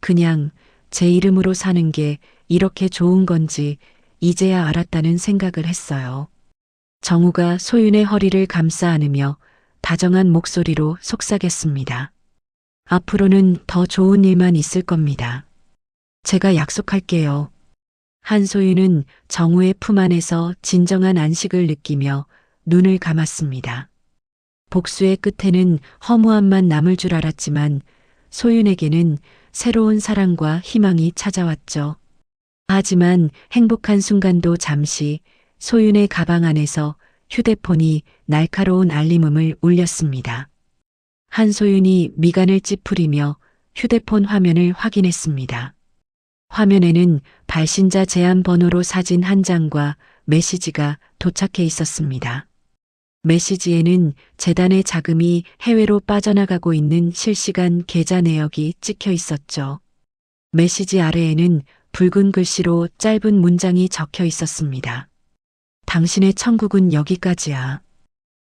그냥 제 이름으로 사는 게 이렇게 좋은 건지 이제야 알았다는 생각을 했어요. 정우가 소윤의 허리를 감싸 안으며 다정한 목소리로 속삭였습니다. 앞으로는 더 좋은 일만 있을 겁니다. 제가 약속할게요. 한소윤은 정우의 품 안에서 진정한 안식을 느끼며 눈을 감았습니다. 복수의 끝에는 허무함만 남을 줄 알았지만 소윤에게는 새로운 사랑과 희망이 찾아왔죠. 하지만 행복한 순간도 잠시 소윤의 가방 안에서 휴대폰이 날카로운 알림음을 울렸습니다. 한소윤이 미간을 찌푸리며 휴대폰 화면을 확인했습니다. 화면에는 발신자 제한 번호로 사진 한 장과 메시지가 도착해 있었습니다. 메시지에는 재단의 자금이 해외로 빠져나가고 있는 실시간 계좌 내역이 찍혀 있었죠. 메시지 아래에는 붉은 글씨로 짧은 문장이 적혀 있었습니다. 당신의 천국은 여기까지야.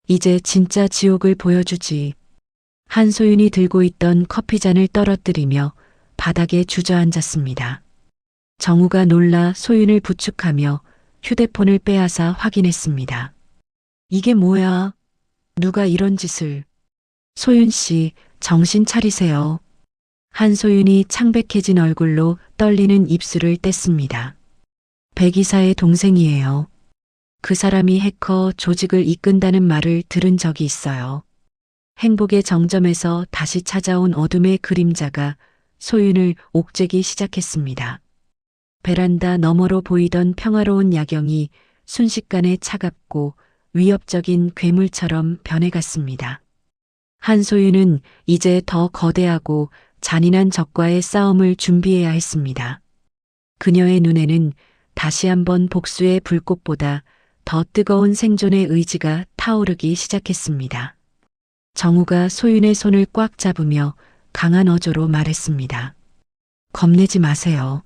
이제 진짜 지옥을 보여주지. 한소윤이 들고 있던 커피잔을 떨어뜨리며 바닥에 주저앉았습니다. 정우가 놀라 소윤을 부축하며 휴대폰을 빼앗아 확인했습니다. 이게 뭐야? 누가 이런 짓을? 소윤 씨, 정신 차리세요. 한소윤이 창백해진 얼굴로 떨리는 입술을 뗐습니다. 백 이사의 동생이에요. 그 사람이 해커 조직을 이끈다는 말을 들은 적이 있어요. 행복의 정점에서 다시 찾아온 어둠의 그림자가 소윤을 옥죄기 시작했습니다. 베란다 너머로 보이던 평화로운 야경이 순식간에 차갑고 위협적인 괴물처럼 변해갔습니다. 한소윤은 이제 더 거대하고 잔인한 적과의 싸움을 준비해야 했습니다. 그녀의 눈에는 다시 한번 복수의 불꽃보다 더 뜨거운 생존의 의지가 타오르기 시작했습니다. 정우가 소윤의 손을 꽉 잡으며 강한 어조로 말했습니다. 겁내지 마세요.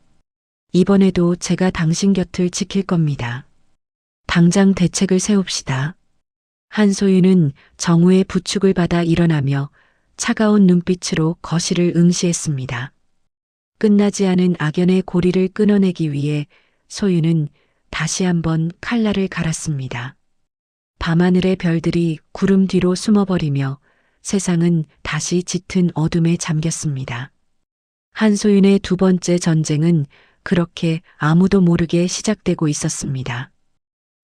이번에도 제가 당신 곁을 지킬 겁니다. 당장 대책을 세웁시다. 한소윤은 정우의 부축을 받아 일어나며 차가운 눈빛으로 거실을 응시했습니다. 끝나지 않은 악연의 고리를 끊어내기 위해 소윤은 다시 한번 칼날을 갈았습니다. 밤하늘의 별들이 구름 뒤로 숨어버리며 세상은 다시 짙은 어둠에 잠겼습니다. 한소윤의 두 번째 전쟁은 그렇게 아무도 모르게 시작되고 있었습니다.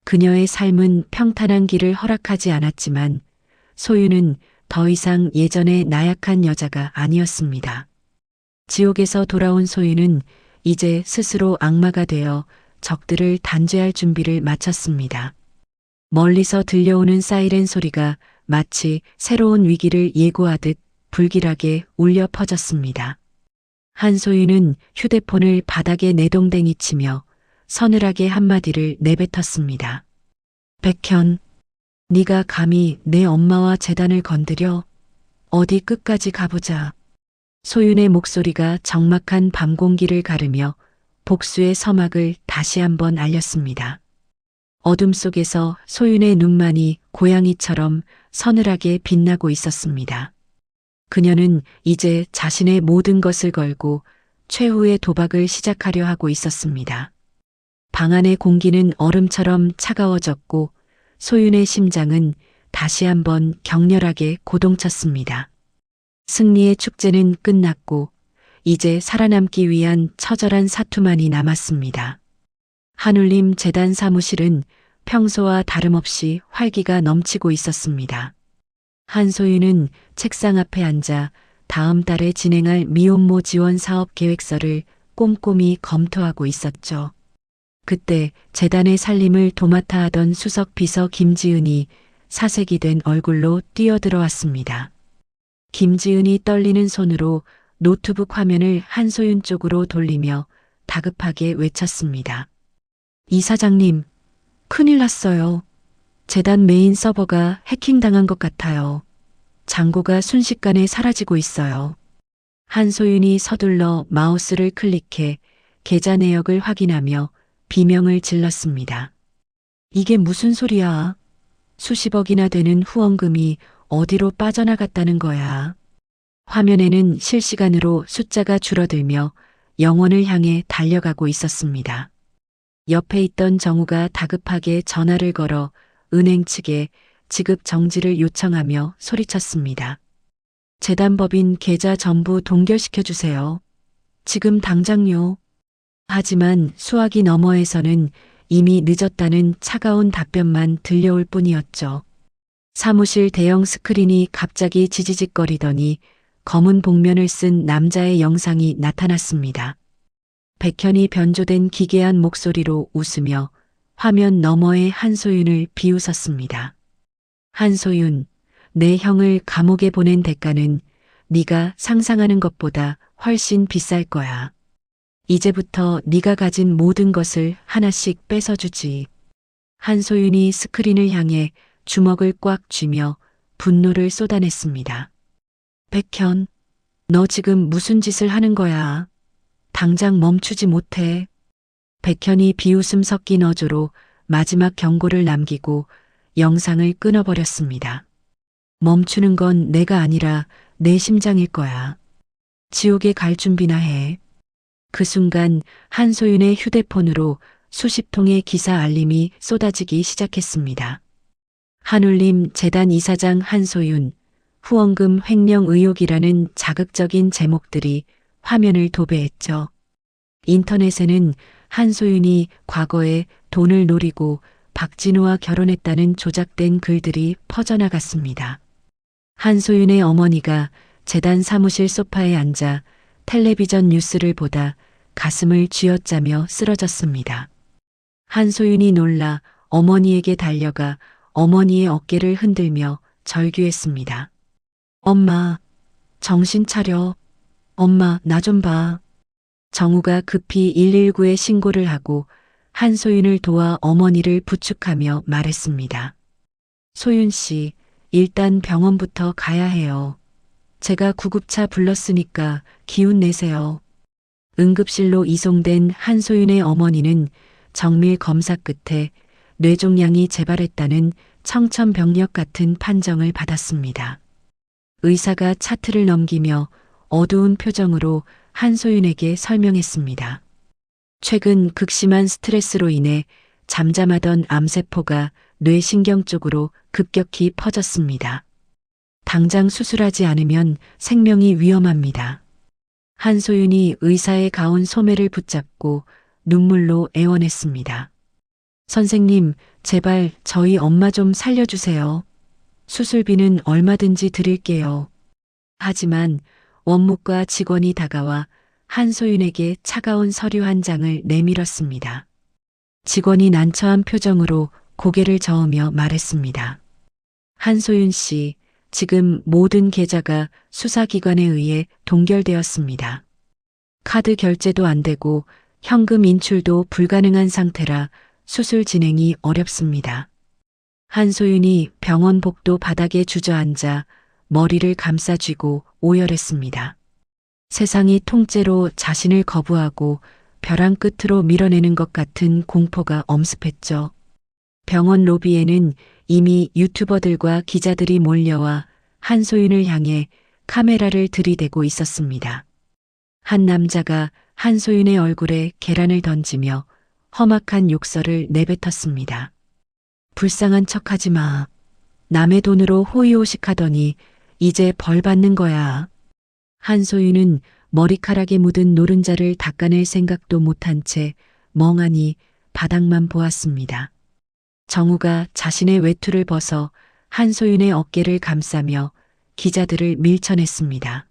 그녀의 삶은 평탄한 길을 허락하지 않았지만 소윤은 더 이상 예전의 나약한 여자가 아니었습니다. 지옥에서 돌아온 소윤은 이제 스스로 악마가 되어 적들을 단죄할 준비를 마쳤습니다. 멀리서 들려오는 사이렌 소리가 마치 새로운 위기를 예고하듯 불길하게 울려 퍼졌습니다. 한소윤은 휴대폰을 바닥에 내동댕이 치며 서늘하게 한마디를 내뱉었습니다. 백현, 네가 감히 내 엄마와 재단을 건드려? 어디 끝까지 가보자. 소윤의 목소리가 적막한 밤 공기를 가르며 복수의 서막을 다시 한번 알렸습니다. 어둠 속에서 소윤의 눈만이 고양이처럼 서늘하게 빛나고 있었습니다. 그녀는 이제 자신의 모든 것을 걸고 최후의 도박을 시작하려 하고 있었습니다. 방 안의 공기는 얼음처럼 차가워졌고 소윤의 심장은 다시 한번 격렬하게 고동쳤습니다. 승리의 축제는 끝났고 이제 살아남기 위한 처절한 사투만이 남았습니다. 한울림 재단 사무실은 평소와 다름없이 활기가 넘치고 있었습니다. 한소윤은 책상 앞에 앉아 다음 달에 진행할 미혼모 지원 사업 계획서를 꼼꼼히 검토하고 있었죠. 그때 재단의 살림을 도맡아 하던 수석 비서 김지은이 사색이 된 얼굴로 뛰어들어왔습니다. 김지은이 떨리는 손으로 노트북 화면을 한소윤 쪽으로 돌리며 다급하게 외쳤습니다. 이사장님, 큰일 났어요. 재단 메인 서버가 해킹당한 것 같아요. 잔고가 순식간에 사라지고 있어요. 한소윤이 서둘러 마우스를 클릭해 계좌 내역을 확인하며 비명을 질렀습니다. 이게 무슨 소리야? 수십억이나 되는 후원금이 어디로 빠져나갔다는 거야. 화면에는 실시간으로 숫자가 줄어들며 영원을 향해 달려가고 있었습니다. 옆에 있던 정우가 다급하게 전화를 걸어 은행 측에 지급 정지를 요청하며 소리쳤습니다. 재단법인 계좌 전부 동결시켜 주세요. 지금 당장요. 하지만 수화기 너머에서는 이미 늦었다는 차가운 답변만 들려올 뿐이었죠. 사무실 대형 스크린이 갑자기 지지직거리더니 검은 복면을 쓴 남자의 영상이 나타났습니다. 백현이 변조된 기괴한 목소리로 웃으며 화면 너머의 한소윤을 비웃었습니다. 한소윤, 내 형을 감옥에 보낸 대가는 네가 상상하는 것보다 훨씬 비쌀 거야. 이제부터 네가 가진 모든 것을 하나씩 뺏어주지. 한소윤이 스크린을 향해 주먹을 꽉 쥐며 분노를 쏟아냈습니다. 백현, 너 지금 무슨 짓을 하는 거야? 당장 멈추지 못해. 백현이 비웃음 섞인 어조로 마지막 경고를 남기고 영상을 끊어버렸습니다. 멈추는 건 내가 아니라 내 심장일 거야. 지옥에 갈 준비나 해. 그 순간 한소윤의 휴대폰으로 수십 통의 기사 알림이 쏟아지기 시작했습니다. 한울림 재단 이사장 한소윤, 후원금 횡령 의혹이라는 자극적인 제목들이 화면을 도배했죠. 인터넷에는 한소윤이 과거에 돈을 노리고 박진우와 결혼했다는 조작된 글들이 퍼져나갔습니다. 한소윤의 어머니가 재단 사무실 소파에 앉아 텔레비전 뉴스를 보다 가슴을 쥐어짜며 쓰러졌습니다. 한소윤이 놀라 어머니에게 달려가 어머니의 어깨를 흔들며 절규했습니다. 엄마, 정신 차려. 엄마, 나 좀 봐. 정우가 급히 119에 신고를 하고 한소윤을 도와 어머니를 부축하며 말했습니다. 소윤 씨, 일단 병원부터 가야 해요. 제가 구급차 불렀으니까 기운 내세요. 응급실로 이송된 한소윤의 어머니는 정밀 검사 끝에 뇌종양이 재발했다는 청천벽력 같은 판정을 받았습니다. 의사가 차트를 넘기며 어두운 표정으로 한소윤에게 설명했습니다. 최근 극심한 스트레스로 인해 잠잠하던 암세포가 뇌신경 쪽으로 급격히 퍼졌습니다. 당장 수술하지 않으면 생명이 위험합니다. 한소윤이 의사의 가운 소매를 붙잡고 눈물로 애원했습니다. 선생님, 제발 저희 엄마 좀 살려주세요. 수술비는 얼마든지 드릴게요. 하지만 원무과 직원이 다가와 한소윤에게 차가운 서류 한 장을 내밀었습니다. 직원이 난처한 표정으로 고개를 저으며 말했습니다. 한소윤 씨, 지금 모든 계좌가 수사기관에 의해 동결되었습니다. 카드 결제도 안 되고 현금 인출도 불가능한 상태라 수술 진행이 어렵습니다. 한소윤이 병원 복도 바닥에 주저앉아 머리를 감싸쥐고 오열했습니다. 세상이 통째로 자신을 거부하고 벼랑 끝으로 밀어내는 것 같은 공포가 엄습했죠. 병원 로비에는 이미 유튜버들과 기자들이 몰려와 한소윤을 향해 카메라를 들이대고 있었습니다. 한 남자가 한소윤의 얼굴에 계란을 던지며 험악한 욕설을 내뱉었습니다. 불쌍한 척하지 마. 남의 돈으로 호의호식하더니 이제 벌 받는 거야. 한소윤은 머리카락에 묻은 노른자를 닦아낼 생각도 못한 채 멍하니 바닥만 보았습니다. 정우가 자신의 외투를 벗어 한소윤의 어깨를 감싸며 기자들을 밀쳐냈습니다.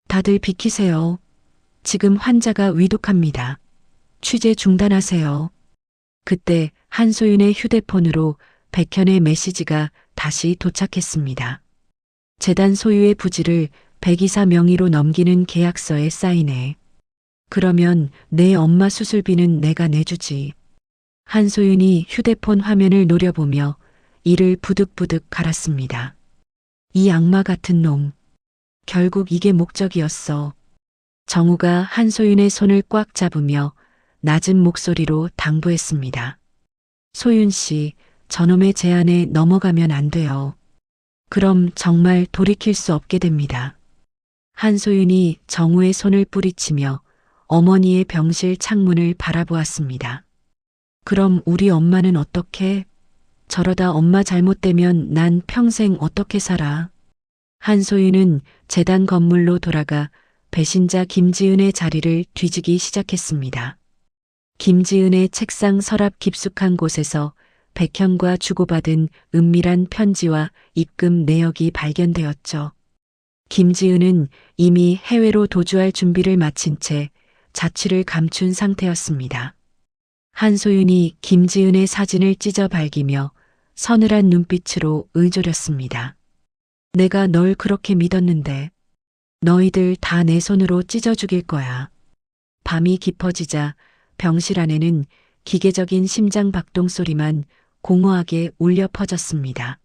다들 비키세요. 지금 환자가 위독합니다. 취재 중단하세요. 그때 한소윤의 휴대폰으로 백현의 메시지가 다시 도착했습니다. 재단 소유의 부지를 백이사 명의로 넘기는 계약서에 사인해. 그러면 내 엄마 수술비는 내가 내주지. 한소윤이 휴대폰 화면을 노려보며 이를 부득부득 갈았습니다. 이 악마 같은 놈. 결국 이게 목적이었어. 정우가 한소윤의 손을 꽉 잡으며 낮은 목소리로 당부했습니다. 소윤 씨, 저놈의 제안에 넘어가면 안 돼요. 그럼 정말 돌이킬 수 없게 됩니다. 한소윤이 정우의 손을 뿌리치며 어머니의 병실 창문을 바라보았습니다. 그럼 우리 엄마는 어떻게? 저러다 엄마 잘못되면 난 평생 어떻게 살아? 한소윤은 재단 건물로 돌아가 배신자 김지은의 자리를 뒤지기 시작했습니다. 김지은의 책상 서랍 깊숙한 곳에서 백현과 주고받은 은밀한 편지와 입금 내역이 발견되었죠. 김지은은 이미 해외로 도주할 준비를 마친 채 자취를 감춘 상태였습니다. 한소윤이 김지은의 사진을 찢어 발기며 서늘한 눈빛으로 의조렸습니다. 내가 널 그렇게 믿었는데 너희들 다 내 손으로 찢어 죽일 거야. 밤이 깊어지자 병실 안에는 기계적인 심장 박동 소리만 공허하게 울려 퍼졌습니다.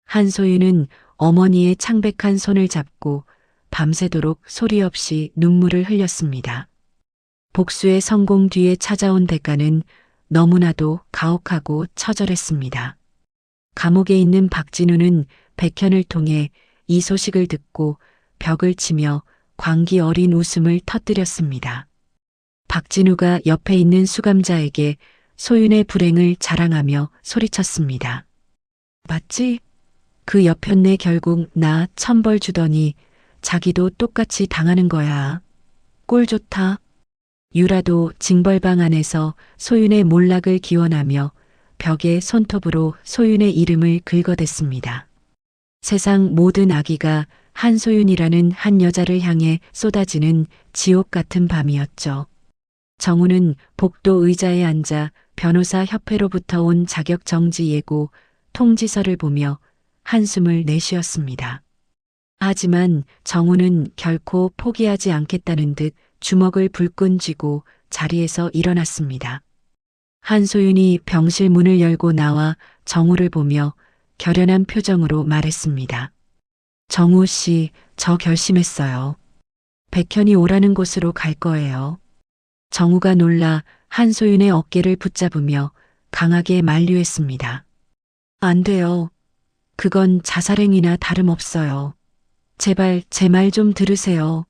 한소윤은 어머니의 창백한 손을 잡고 밤새도록 소리 없이 눈물을 흘렸습니다. 복수의 성공 뒤에 찾아온 대가는 너무나도 가혹하고 처절했습니다. 감옥에 있는 박진우는 백현을 통해 이 소식을 듣고 벽을 치며 광기 어린 웃음을 터뜨렸습니다. 박진우가 옆에 있는 수감자에게 소윤의 불행을 자랑하며 소리쳤습니다. 맞지? 그 옆편네 결국 나 천벌 주더니 자기도 똑같이 당하는 거야. 꼴 좋다. 유라도 징벌방 안에서 소윤의 몰락을 기원하며 벽에 손톱으로 소윤의 이름을 긁어댔습니다. 세상 모든 악의가 한소윤이라는 한 여자를 향해 쏟아지는 지옥 같은 밤이었죠. 정우는 복도 의자에 앉아 변호사 협회로부터 온 자격 정지 예고 통지서를 보며 한숨을 내쉬었습니다. 하지만 정우는 결코 포기하지 않겠다는 듯 주먹을 불끈 쥐고 자리에서 일어났습니다. 한소윤이 병실 문을 열고 나와 정우를 보며 결연한 표정으로 말했습니다. 정우 씨, 저 결심했어요. 백현이 오라는 곳으로 갈 거예요. 정우가 놀라 한소윤의 어깨를 붙잡으며 강하게 만류했습니다. 안 돼요. 그건 자살행위나 다름없어요. 제발 제 말 좀 들으세요.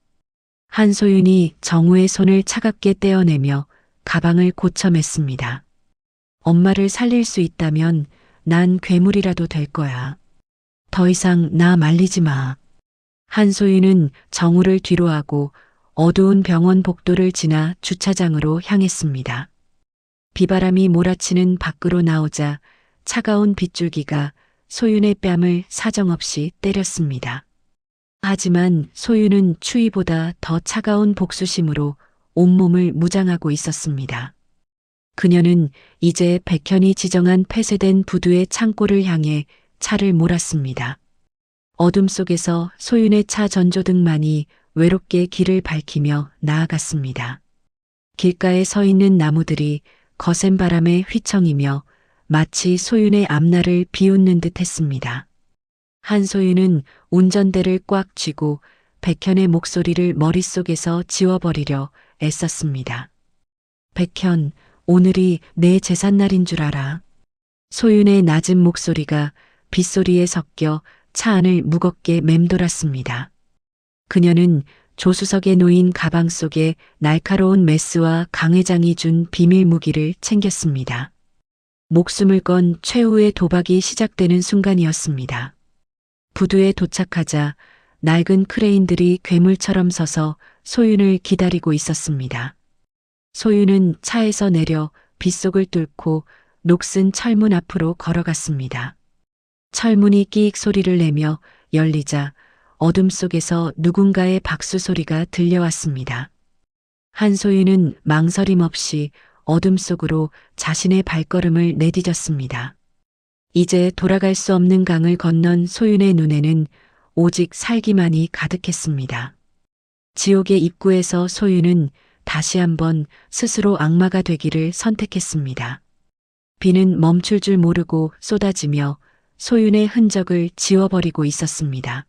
한소윤이 정우의 손을 차갑게 떼어내며 가방을 고쳐맸습니다. 엄마를 살릴 수 있다면 난 괴물이라도 될 거야. 더 이상 나 말리지 마. 한소윤은 정우를 뒤로하고 어두운 병원 복도를 지나 주차장으로 향했습니다. 비바람이 몰아치는 밖으로 나오자 차가운 빗줄기가 소윤의 뺨을 사정없이 때렸습니다. 하지만 소윤은 추위보다 더 차가운 복수심으로 온몸을 무장하고 있었습니다. 그녀는 이제 백현이 지정한 폐쇄된 부두의 창고를 향해 차를 몰았습니다. 어둠 속에서 소윤의 차 전조등만이 외롭게 길을 밝히며 나아갔습니다. 길가에 서 있는 나무들이 거센 바람에 휘청이며 마치 소윤의 앞날을 비웃는 듯 했습니다. 한소윤은 운전대를 꽉 쥐고 백현의 목소리를 머릿속에서 지워버리려 애썼습니다. 백현, 오늘이 내 제삿날인 줄 알아. 소윤의 낮은 목소리가 빗소리에 섞여 차 안을 무겁게 맴돌았습니다. 그녀는 조수석에 놓인 가방 속에 날카로운 메스와 강회장이 준 비밀 무기를 챙겼습니다. 목숨을 건 최후의 도박이 시작되는 순간이었습니다. 부두에 도착하자 낡은 크레인들이 괴물처럼 서서 소윤을 기다리고 있었습니다. 소윤은 차에서 내려 빗속을 뚫고 녹슨 철문 앞으로 걸어갔습니다. 철문이 끼익 소리를 내며 열리자 어둠 속에서 누군가의 박수 소리가 들려왔습니다. 한소윤은 망설임 없이 어둠 속으로 자신의 발걸음을 내디뎠습니다. 이제 돌아갈 수 없는 강을 건넌 소윤의 눈에는 오직 살기만이 가득했습니다. 지옥의 입구에서 소윤은 다시 한번 스스로 악마가 되기를 선택했습니다. 비는 멈출 줄 모르고 쏟아지며 소윤의 흔적을 지워버리고 있었습니다.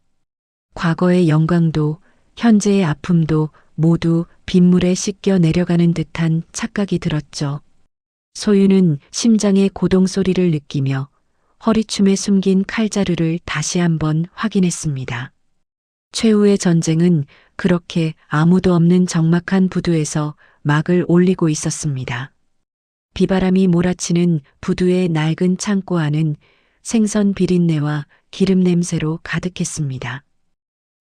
과거의 영광도 현재의 아픔도 모두 빗물에 씻겨 내려가는 듯한 착각이 들었죠. 소윤은 심장의 고동 소리를 느끼며 허리춤에 숨긴 칼자루를 다시 한번 확인했습니다. 최후의 전쟁은 그렇게 아무도 없는 적막한 부두에서 막을 올리고 있었습니다. 비바람이 몰아치는 부두의 낡은 창고 안은 생선 비린내와 기름 냄새로 가득했습니다.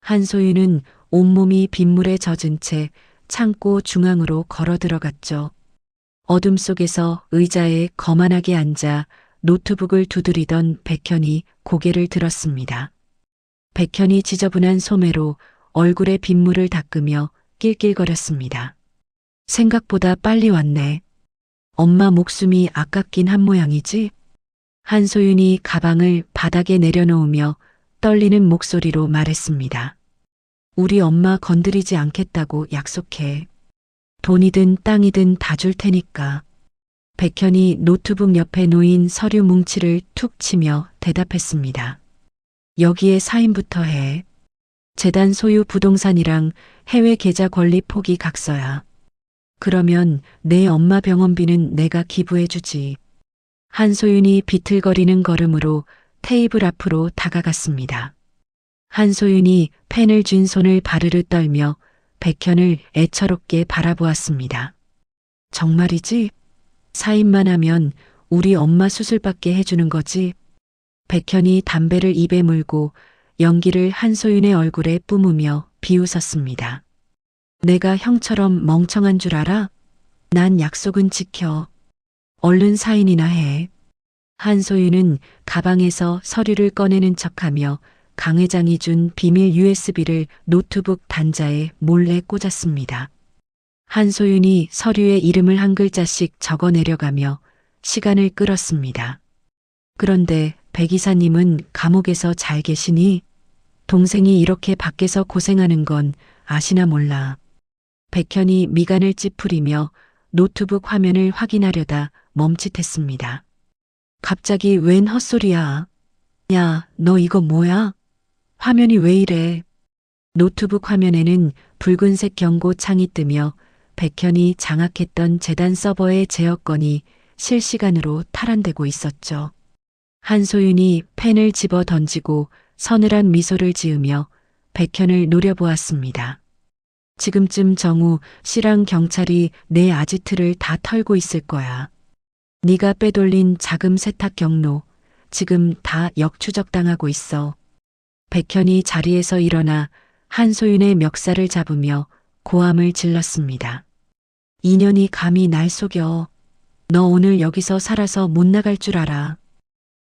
한소윤은 온몸이 빗물에 젖은 채 창고 중앙으로 걸어 들어갔죠. 어둠 속에서 의자에 거만하게 앉아 노트북을 두드리던 백현이 고개를 들었습니다. 백현이 지저분한 소매로 얼굴에 빗물을 닦으며 낄낄거렸습니다. 생각보다 빨리 왔네. 엄마 목숨이 아깝긴 한 모양이지? 한소윤이 가방을 바닥에 내려놓으며 떨리는 목소리로 말했습니다. 우리 엄마 건드리지 않겠다고 약속해. 돈이든 땅이든 다 줄 테니까. 백현이 노트북 옆에 놓인 서류 뭉치를 툭 치며 대답했습니다. 여기에 사인부터 해. 재단 소유 부동산이랑 해외 계좌 권리 포기 각서야. 그러면 내 엄마 병원비는 내가 기부해주지. 한소윤이 비틀거리는 걸음으로 테이블 앞으로 다가갔습니다. 한소윤이 펜을 쥔 손을 바르르 떨며 백현을 애처롭게 바라보았습니다. 정말이지? 사인만 하면 우리 엄마 수술받게 해주는 거지? 백현이 담배를 입에 물고 연기를 한소윤의 얼굴에 뿜으며 비웃었습니다. 내가 형처럼 멍청한 줄 알아? 난 약속은 지켜. 얼른 사인이나 해. 한소윤은 가방에서 서류를 꺼내는 척하며 강 회장이 준 비밀 USB를 노트북 단자에 몰래 꽂았습니다. 한소윤이 서류에 이름을 한 글자씩 적어 내려가며 시간을 끌었습니다. 그런데 백 이사님은 감옥에서 잘 계시니? 동생이 이렇게 밖에서 고생하는 건 아시나 몰라. 백현이 미간을 찌푸리며 노트북 화면을 확인하려다 멈칫했습니다. 갑자기 웬 헛소리야. 야, 너 이거 뭐야? 화면이 왜 이래? 노트북 화면에는 붉은색 경고창이 뜨며 백현이 장악했던 재단 서버의 제어권이 실시간으로 탈환되고 있었죠. 한소윤이 펜을 집어 던지고 서늘한 미소를 지으며 백현을 노려보았습니다. 지금쯤 정우 씨랑 경찰이 내 아지트를 다 털고 있을 거야. 네가 빼돌린 자금 세탁 경로 지금 다 역추적당하고 있어. 백현이 자리에서 일어나 한소윤의 멱살을 잡으며 고함을 질렀습니다. 인연이 감히 날 속여. 너 오늘 여기서 살아서 못 나갈 줄 알아.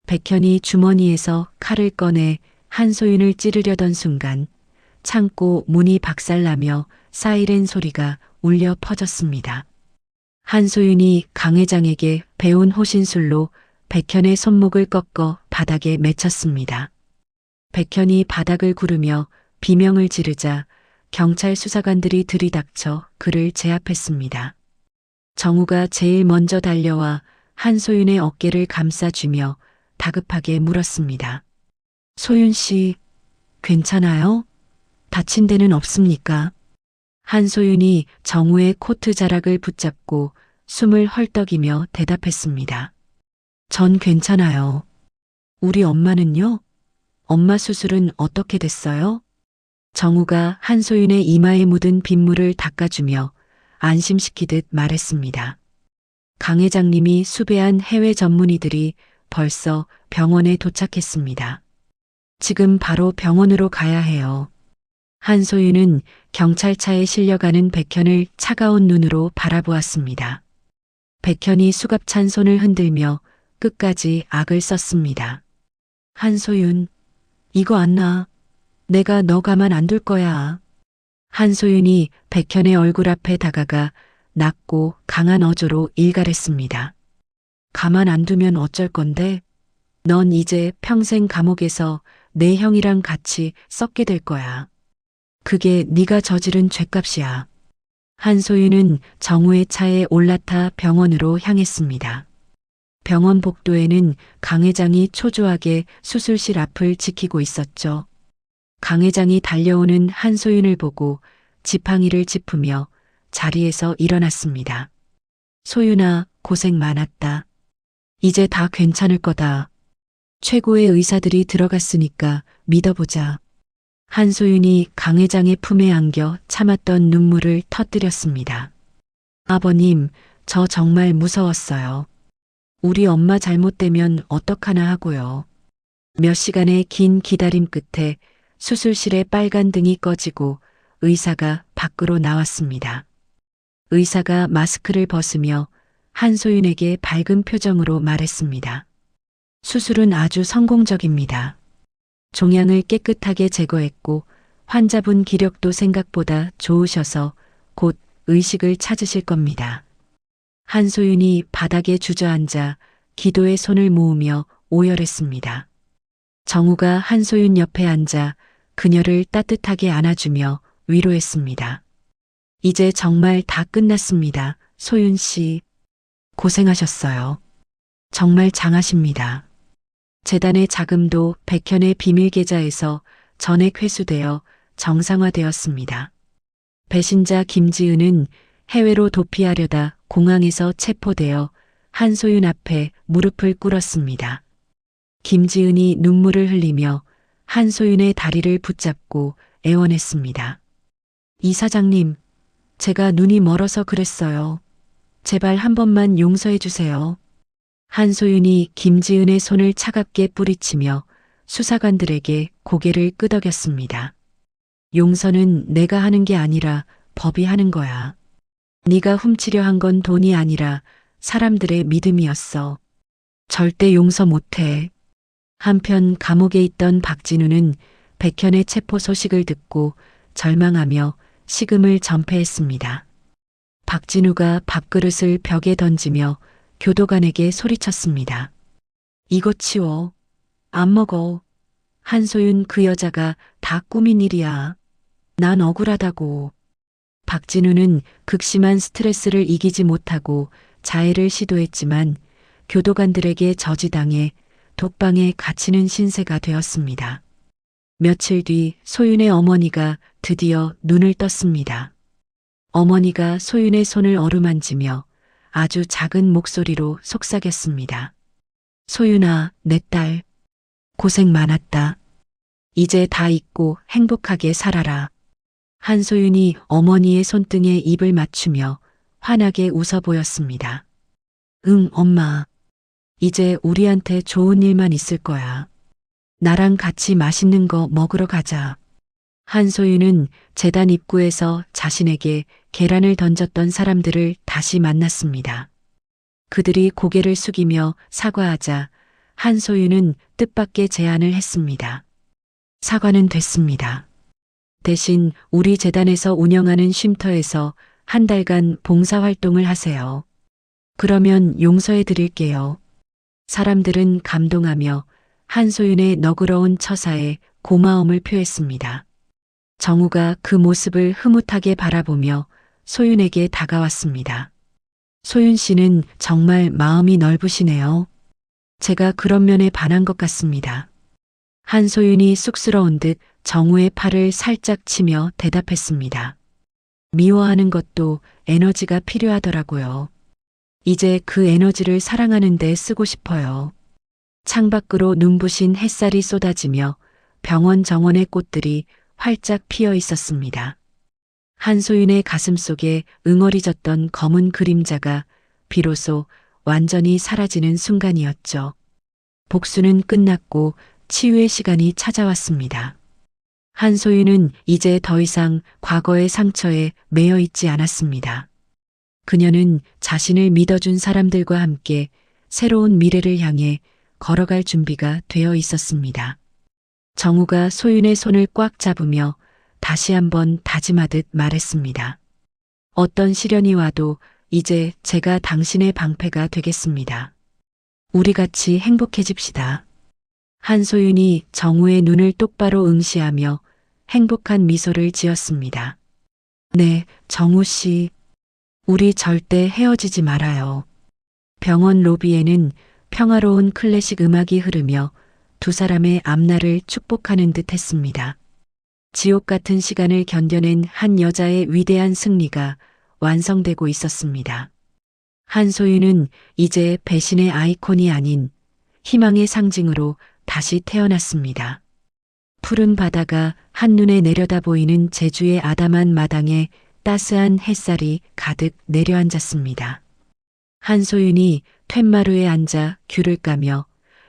백현이 주머니에서 칼을 꺼내 한소윤을 찌르려던 순간 창고 문이 박살나며 사이렌 소리가 울려 퍼졌습니다. 한소윤이 강 회장에게 배운 호신술로 백현의 손목을 꺾어 바닥에 맺혔습니다. 백현이 바닥을 구르며 비명을 지르자 경찰 수사관들이 들이닥쳐 그를 제압했습니다. 정우가 제일 먼저 달려와 한소윤의 어깨를 감싸주며 다급하게 물었습니다. 소윤 씨, 괜찮아요? 다친 데는 없습니까? 한소윤이 정우의 코트 자락을 붙잡고 숨을 헐떡이며 대답했습니다. 전 괜찮아요. 우리 엄마는요? 엄마 수술은 어떻게 됐어요? 정우가 한소윤의 이마에 묻은 빗물을 닦아주며 안심시키듯 말했습니다. 강 회장님이 수배한 해외 전문의들이 벌써 병원에 도착했습니다. 지금 바로 병원으로 가야 해요. 한소윤은 경찰차에 실려가는 백현을 차가운 눈으로 바라보았습니다. 백현이 수갑찬 손을 흔들며 끝까지 악을 썼습니다. 한소윤, 이거 안 놔. 내가 너 가만 안 둘 거야. 한소윤이 백현의 얼굴 앞에 다가가 낮고 강한 어조로 일갈했습니다. 가만 안 두면 어쩔 건데? 넌 이제 평생 감옥에서 내 형이랑 같이 썩게 될 거야. 그게 네가 저지른 죗값이야. 한소윤은 정우의 차에 올라타 병원으로 향했습니다. 병원 복도에는 강 회장이 초조하게 수술실 앞을 지키고 있었죠. 강 회장이 달려오는 한소윤을 보고 지팡이를 짚으며 자리에서 일어났습니다. 소윤아, 고생 많았다. 이제 다 괜찮을 거다. 최고의 의사들이 들어갔으니까 믿어보자. 한소윤이 강 회장의 품에 안겨 참았던 눈물을 터뜨렸습니다. 아버님, 저 정말 무서웠어요. 우리 엄마 잘못되면 어떡하나 하고요. 몇 시간의 긴 기다림 끝에 수술실의 빨간 등이 꺼지고 의사가 밖으로 나왔습니다. 의사가 마스크를 벗으며 한소윤에게 밝은 표정으로 말했습니다. 수술은 아주 성공적입니다. 종양을 깨끗하게 제거했고 환자분 기력도 생각보다 좋으셔서 곧 의식을 찾으실 겁니다. 한소윤이 바닥에 주저앉아 기도의 손을 모으며 오열했습니다. 정우가 한소윤 옆에 앉아 그녀를 따뜻하게 안아주며 위로했습니다. 이제 정말 다 끝났습니다. 소윤 씨. 고생하셨어요. 정말 장하십니다. 재단의 자금도 백현의 비밀 계좌에서 전액 회수되어 정상화되었습니다. 배신자 김지은은 해외로 도피하려다 공항에서 체포되어 한소윤 앞에 무릎을 꿇었습니다. 김지은이 눈물을 흘리며 한소윤의 다리를 붙잡고 애원했습니다. 이사장님, 제가 눈이 멀어서 그랬어요. 제발 한 번만 용서해 주세요. 한소윤이 김지은의 손을 차갑게 뿌리치며 수사관들에게 고개를 끄덕였습니다. 용서는 내가 하는 게 아니라 법이 하는 거야. 네가 훔치려 한 건 돈이 아니라 사람들의 믿음이었어. 절대 용서 못해. 한편 감옥에 있던 박진우는 백현의 체포 소식을 듣고 절망하며 식음을 전폐했습니다. 박진우가 밥그릇을 벽에 던지며 교도관에게 소리쳤습니다. 이거 치워. 안 먹어. 한소윤 그 여자가 다 꾸민 일이야. 난 억울하다고. 박진우는 극심한 스트레스를 이기지 못하고 자해를 시도했지만 교도관들에게 저지당해 독방에 갇히는 신세가 되었습니다. 며칠 뒤 소윤의 어머니가 드디어 눈을 떴습니다. 어머니가 소윤의 손을 어루만지며 아주 작은 목소리로 속삭였습니다. 소윤아, 내 딸. 고생 많았다. 이제 다 잊고 행복하게 살아라. 한소윤이 어머니의 손등에 입을 맞추며 환하게 웃어 보였습니다. 응, 엄마. 이제 우리한테 좋은 일만 있을 거야. 나랑 같이 맛있는 거 먹으러 가자. 한소윤은 재단 입구에서 자신에게 계란을 던졌던 사람들을 다시 만났습니다. 그들이 고개를 숙이며 사과하자 한소윤은 뜻밖의 제안을 했습니다. 사과는 됐습니다. 대신 우리 재단에서 운영하는 쉼터에서 한 달간 봉사활동을 하세요. 그러면 용서해 드릴게요. 사람들은 감동하며 한소윤의 너그러운 처사에 고마움을 표했습니다. 정우가 그 모습을 흐뭇하게 바라보며 소윤에게 다가왔습니다. 소윤 씨는 정말 마음이 넓으시네요. 제가 그런 면에 반한 것 같습니다. 한소윤이 쑥스러운 듯 정우의 팔을 살짝 치며 대답했습니다. 미워하는 것도 에너지가 필요하더라고요. 이제 그 에너지를 사랑하는 데 쓰고 싶어요. 창밖으로 눈부신 햇살이 쏟아지며 병원 정원의 꽃들이 활짝 피어 있었습니다. 한소윤의 가슴 속에 응어리졌던 검은 그림자가 비로소 완전히 사라지는 순간이었죠. 복수는 끝났고 치유의 시간이 찾아왔습니다. 한소윤은 이제 더 이상 과거의 상처에 매여 있지 않았습니다. 그녀는 자신을 믿어준 사람들과 함께 새로운 미래를 향해 걸어갈 준비가 되어 있었습니다. 정우가 소윤의 손을 꽉 잡으며 다시 한번 다짐하듯 말했습니다. 어떤 시련이 와도 이제 제가 당신의 방패가 되겠습니다. 우리 같이 행복해집시다. 한소윤이 정우의 눈을 똑바로 응시하며 행복한 미소를 지었습니다. 네, 정우 씨. 우리 절대 헤어지지 말아요. 병원 로비에는 평화로운 클래식 음악이 흐르며 두 사람의 앞날을 축복하는 듯 했습니다. 지옥 같은 시간을 견뎌낸 한 여자의 위대한 승리가 완성되고 있었습니다. 한소윤은 이제 배신의 아이콘이 아닌 희망의 상징으로 다시 태어났습니다. 푸른 바다가 한눈에 내려다 보이는 제주의 아담한 마당에 따스한 햇살이 가득 내려앉았습니다. 한소윤이 툇마루에 앉아 귤을 까며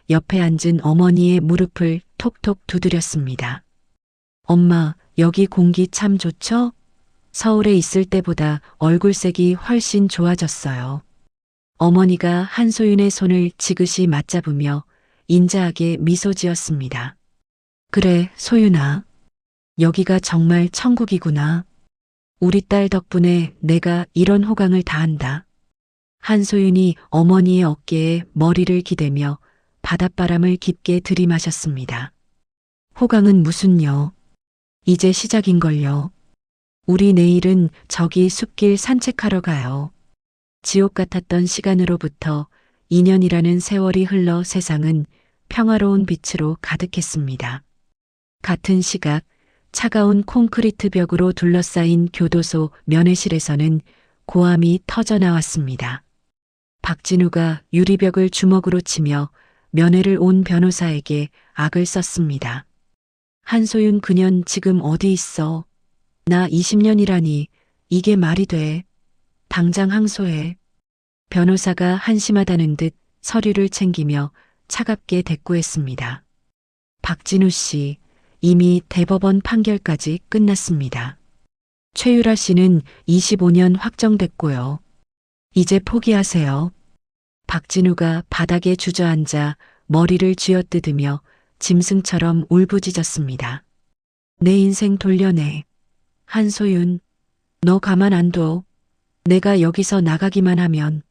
옆에 앉은 어머니의 무릎을 톡톡 두드렸습니다. 엄마, 여기 공기 참 좋죠? 서울에 있을 때보다 얼굴색이 훨씬 좋아졌어요. 어머니가 한소윤의 손을 지그시 맞잡으며 인자하게 미소 지었습니다. 그래, 소윤아. 여기가 정말 천국이구나. 우리 딸 덕분에 내가 이런 호강을 다한다. 한소윤이 어머니의 어깨에 머리를 기대며 바닷바람을 깊게 들이마셨습니다. 호강은 무슨요? 이제 시작인걸요. 우리 내일은 저기 숲길 산책하러 가요. 지옥 같았던 시간으로부터 2년이라는 세월이 흘러 세상은 평화로운 빛으로 가득했습니다. 같은 시각 차가운 콘크리트 벽으로 둘러싸인 교도소 면회실에서는 고함이 터져 나왔습니다. 박진우가 유리벽을 주먹으로 치며 면회를 온 변호사에게 악을 썼습니다. 한소윤 그년 지금 어디 있어? 나 20년이라니 이게 말이 돼. 당장 항소해. 변호사가 한심하다는 듯 서류를 챙기며 차갑게 대꾸했습니다. 박진우 씨, 이미 대법원 판결까지 끝났습니다. 최유라 씨는 25년 확정됐고요. 이제 포기하세요. 박진우가 바닥에 주저앉아 머리를 쥐어뜯으며 짐승처럼 울부짖었습니다. 내 인생 돌려내. 한소윤, 너 가만 안 둬. 내가 여기서 나가기만 하면.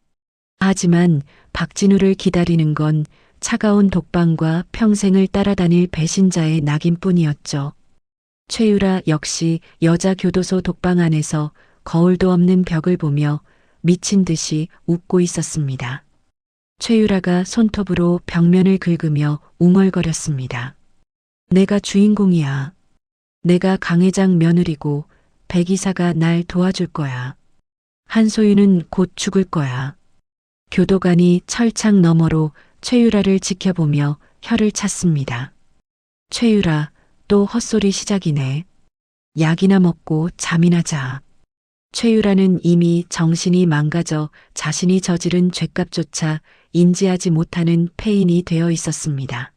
하지만 박진우를 기다리는 건 차가운 독방과 평생을 따라다닐 배신자의 낙인뿐이었죠. 최유라 역시 여자 교도소 독방 안에서 거울도 없는 벽을 보며 미친 듯이 웃고 있었습니다. 최유라가 손톱으로 벽면을 긁으며 웅얼거렸습니다. 내가 주인공이야. 내가 강 회장 며느리고 백 이사가 날 도와줄 거야. 한소윤은 곧 죽을 거야. 교도관이 철창 너머로 최유라를 지켜보며 혀를 찼습니다. 최유라, 또 헛소리 시작이네. 약이나 먹고 잠이나 자. 최유라는 이미 정신이 망가져 자신이 저지른 죄값조차 인지하지 못하는 폐인이 되어 있었습니다.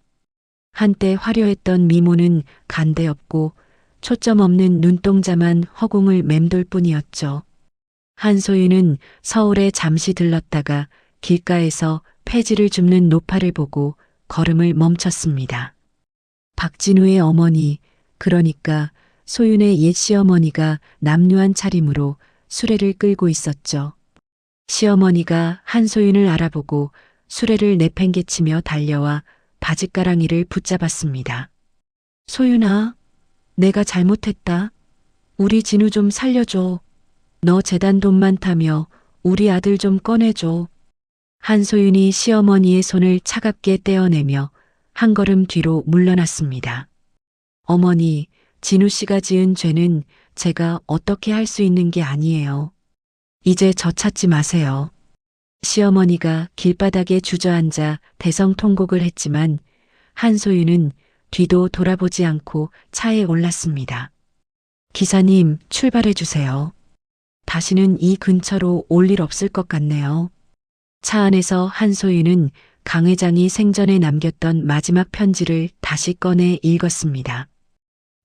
한때 화려했던 미모는 간데없고 초점 없는 눈동자만 허공을 맴돌 뿐이었죠. 한소윤은 서울에 잠시 들렀다가 길가에서 폐지를 줍는 노파를 보고 걸음을 멈췄습니다. 박진우의 어머니, 그러니까 소윤의 옛 시어머니가 남루한 차림으로 수레를 끌고 있었죠. 시어머니가 한소윤을 알아보고 수레를 내팽개치며 달려와 바짓가랑이를 붙잡았습니다. 소윤아, 내가 잘못했다. 우리 진우 좀 살려줘. 너 재단 돈 많다며 우리 아들 좀 꺼내줘. 한소윤이 시어머니의 손을 차갑게 떼어내며 한 걸음 뒤로 물러났습니다. 어머니, 진우 씨가 지은 죄는 제가 어떻게 할 수 있는 게 아니에요. 이제 저 찾지 마세요. 시어머니가 길바닥에 주저앉아 대성통곡을 했지만 한소윤은 뒤도 돌아보지 않고 차에 올랐습니다. 기사님, 출발해 주세요. 다시는 이 근처로 올 일 없을 것 같네요. 차 안에서 한소윤은 강 회장이 생전에 남겼던 마지막 편지를 다시 꺼내 읽었습니다.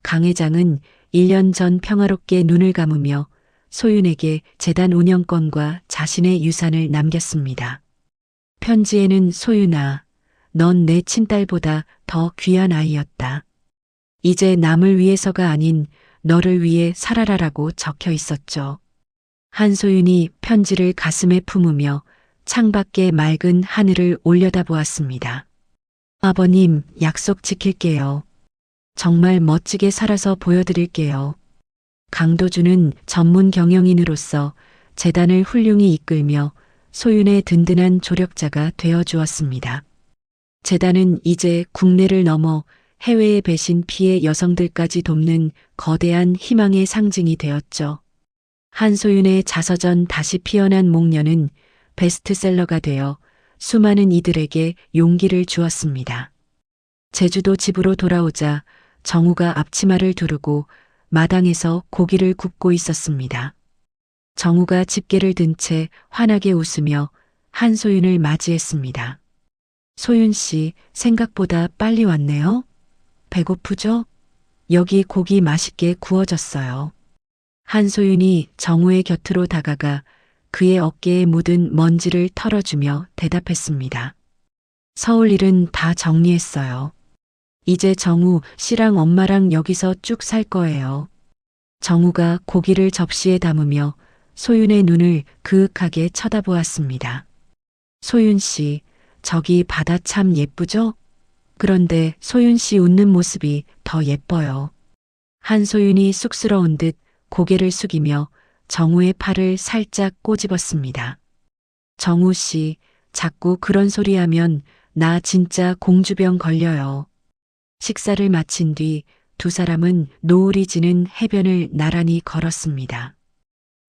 강 회장은 1년 전 평화롭게 눈을 감으며 소윤에게 재단 운영권과 자신의 유산을 남겼습니다. 편지에는 소윤아, 넌 내 친딸보다 더 귀한 아이였다. 이제 남을 위해서가 아닌 너를 위해 살아라라고 적혀 있었죠. 한소윤이 편지를 가슴에 품으며 창밖의 맑은 하늘을 올려다보았습니다. 아버님, 약속 지킬게요. 정말 멋지게 살아서 보여드릴게요. 강도주는 전문 경영인으로서 재단을 훌륭히 이끌며 소윤의 든든한 조력자가 되어 주었습니다. 재단은 이제 국내를 넘어 해외의 배신 피해 여성들까지 돕는 거대한 희망의 상징이 되었죠. 한소윤의 자서전 다시 피어난 목련은 베스트셀러가 되어 수많은 이들에게 용기를 주었습니다. 제주도 집으로 돌아오자 정우가 앞치마를 두르고 마당에서 고기를 굽고 있었습니다. 정우가 집게를 든 채 환하게 웃으며 한소윤을 맞이했습니다. 소윤 씨, 생각보다 빨리 왔네요. 배고프죠? 여기 고기 맛있게 구워졌어요. 한소윤이 정우의 곁으로 다가가 그의 어깨에 묻은 먼지를 털어주며 대답했습니다. 서울 일은 다 정리했어요. 이제 정우 씨랑 엄마랑 여기서 쭉 살 거예요. 정우가 고기를 접시에 담으며 소윤의 눈을 그윽하게 쳐다보았습니다. 소윤 씨, 저기 바다 참 예쁘죠? 그런데 소윤 씨 웃는 모습이 더 예뻐요. 한소윤이 쑥스러운 듯 고개를 숙이며 정우의 팔을 살짝 꼬집었습니다. 정우 씨, 자꾸 그런 소리 하면 나 진짜 공주병 걸려요. 식사를 마친 뒤 두 사람은 노을이 지는 해변을 나란히 걸었습니다.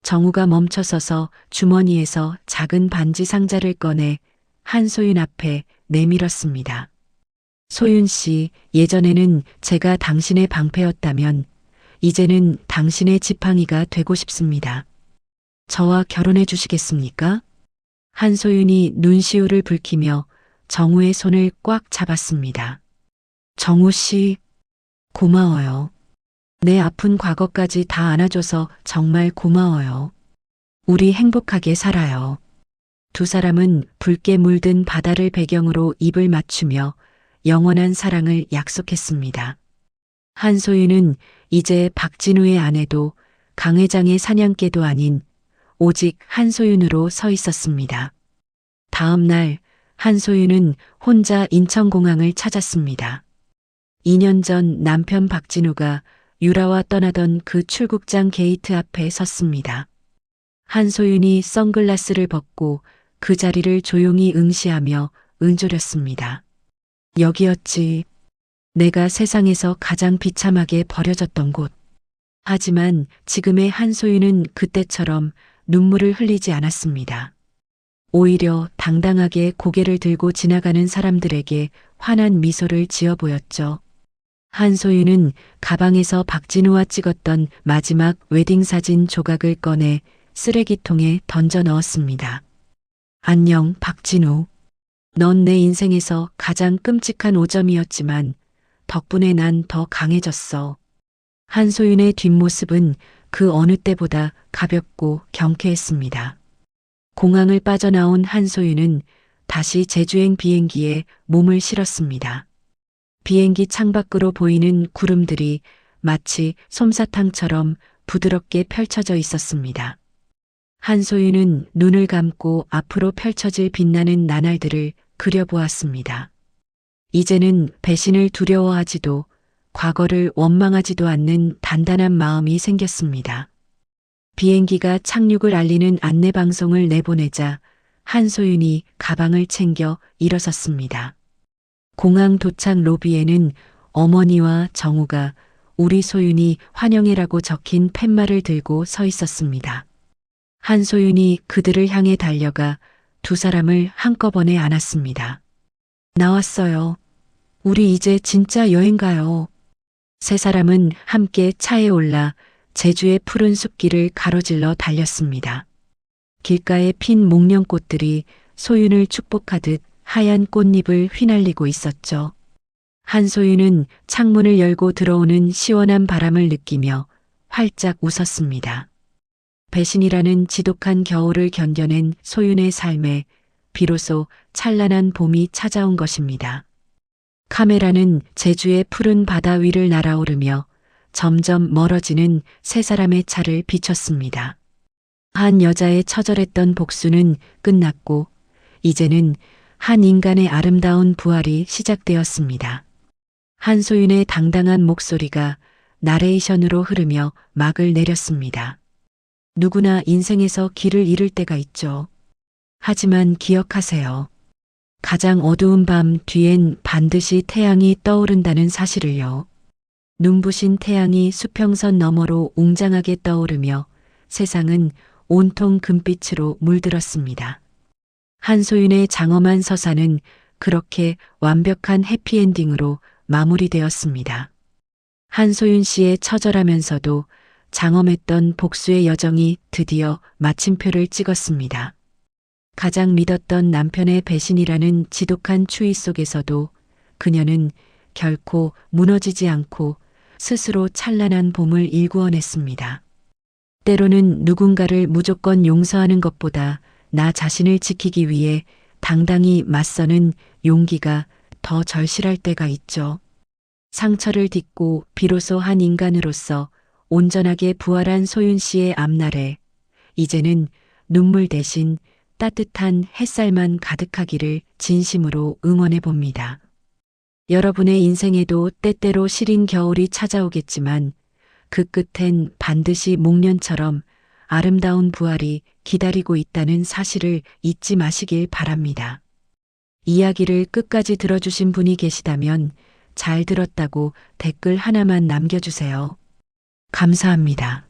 정우가 멈춰서서 주머니에서 작은 반지 상자를 꺼내 한소윤 앞에 내밀었습니다. 소윤 씨, 예전에는 제가 당신의 방패였다면 이제는 당신의 지팡이가 되고 싶습니다. 저와 결혼해 주시겠습니까? 한소윤이 눈시울을 붉히며 정우의 손을 꽉 잡았습니다. 정우 씨, 고마워요. 내 아픈 과거까지 다 안아줘서 정말 고마워요. 우리 행복하게 살아요. 두 사람은 붉게 물든 바다를 배경으로 입을 맞추며 영원한 사랑을 약속했습니다. 한소윤은 이제 박진우의 아내도 강 회장의 사냥개도 아닌 오직 한소윤으로 서 있었습니다. 다음 날 한소윤은 혼자 인천공항을 찾았습니다. 2년 전 남편 박진우가 유라와 떠나던 그 출국장 게이트 앞에 섰습니다. 한소윤이 선글라스를 벗고 그 자리를 조용히 응시하며 은조렸습니다. 여기였지. 내가 세상에서 가장 비참하게 버려졌던 곳. 하지만 지금의 한소윤은 그때처럼 눈물을 흘리지 않았습니다. 오히려 당당하게 고개를 들고 지나가는 사람들에게 환한 미소를 지어 보였죠. 한소윤은 가방에서 박진우와 찍었던 마지막 웨딩 사진 조각을 꺼내 쓰레기통에 던져 넣었습니다. 안녕, 박진우. 넌 내 인생에서 가장 끔찍한 오점이었지만 덕분에 난 더 강해졌어. 한소윤의 뒷모습은 그 어느 때보다 가볍고 경쾌했습니다. 공항을 빠져나온 한소윤은 다시 제주행 비행기에 몸을 실었습니다. 비행기 창밖으로 보이는 구름들이 마치 솜사탕처럼 부드럽게 펼쳐져 있었습니다. 한소윤은 눈을 감고 앞으로 펼쳐질 빛나는 나날들을 그려보았습니다. 이제는 배신을 두려워하지도 과거를 원망하지도 않는 단단한 마음이 생겼습니다. 비행기가 착륙을 알리는 안내방송을 내보내자 한소윤이 가방을 챙겨 일어섰습니다. 공항 도착 로비에는 어머니와 정우가 우리 소윤이 환영해라고 적힌 팻말을 들고 서 있었습니다. 한소윤이 그들을 향해 달려가 두 사람을 한꺼번에 안았습니다. 나왔어요. 우리 이제 진짜 여행 가요. 세 사람은 함께 차에 올라 제주의 푸른 숲길을 가로질러 달렸습니다. 길가에 핀 목련꽃들이 소윤을 축복하듯 하얀 꽃잎을 휘날리고 있었죠. 한소윤은 창문을 열고 들어오는 시원한 바람을 느끼며 활짝 웃었습니다. 배신이라는 지독한 겨울을 견뎌낸 소윤의 삶에 비로소 찬란한 봄이 찾아온 것입니다. 카메라는 제주의 푸른 바다 위를 날아오르며 점점 멀어지는 세 사람의 차를 비췄습니다. 한 여자의 처절했던 복수는 끝났고 이제는 한 인간의 아름다운 부활이 시작되었습니다. 한소윤의 당당한 목소리가 나레이션으로 흐르며 막을 내렸습니다. 누구나 인생에서 길을 잃을 때가 있죠. 하지만 기억하세요. 가장 어두운 밤 뒤엔 반드시 태양이 떠오른다는 사실을요. 눈부신 태양이 수평선 너머로 웅장하게 떠오르며 세상은 온통 금빛으로 물들었습니다. 한소윤의 장엄한 서사는 그렇게 완벽한 해피엔딩으로 마무리되었습니다. 한소윤 씨의 처절하면서도 장엄했던 복수의 여정이 드디어 마침표를 찍었습니다. 가장 믿었던 남편의 배신이라는 지독한 추위 속에서도 그녀는 결코 무너지지 않고 스스로 찬란한 봄을 일구어냈습니다. 때로는 누군가를 무조건 용서하는 것보다 나 자신을 지키기 위해 당당히 맞서는 용기가 더 절실할 때가 있죠. 상처를 딛고 비로소 한 인간으로서 온전하게 부활한 소윤 씨의 앞날에 이제는 눈물 대신 따뜻한 햇살만 가득하기를 진심으로 응원해 봅니다. 여러분의 인생에도 때때로 시린 겨울이 찾아오겠지만 그 끝엔 반드시 목련처럼 아름다운 부활이 기다리고 있다는 사실을 잊지 마시길 바랍니다. 이야기를 끝까지 들어주신 분이 계시다면 잘 들었다고 댓글 하나만 남겨주세요. 감사합니다.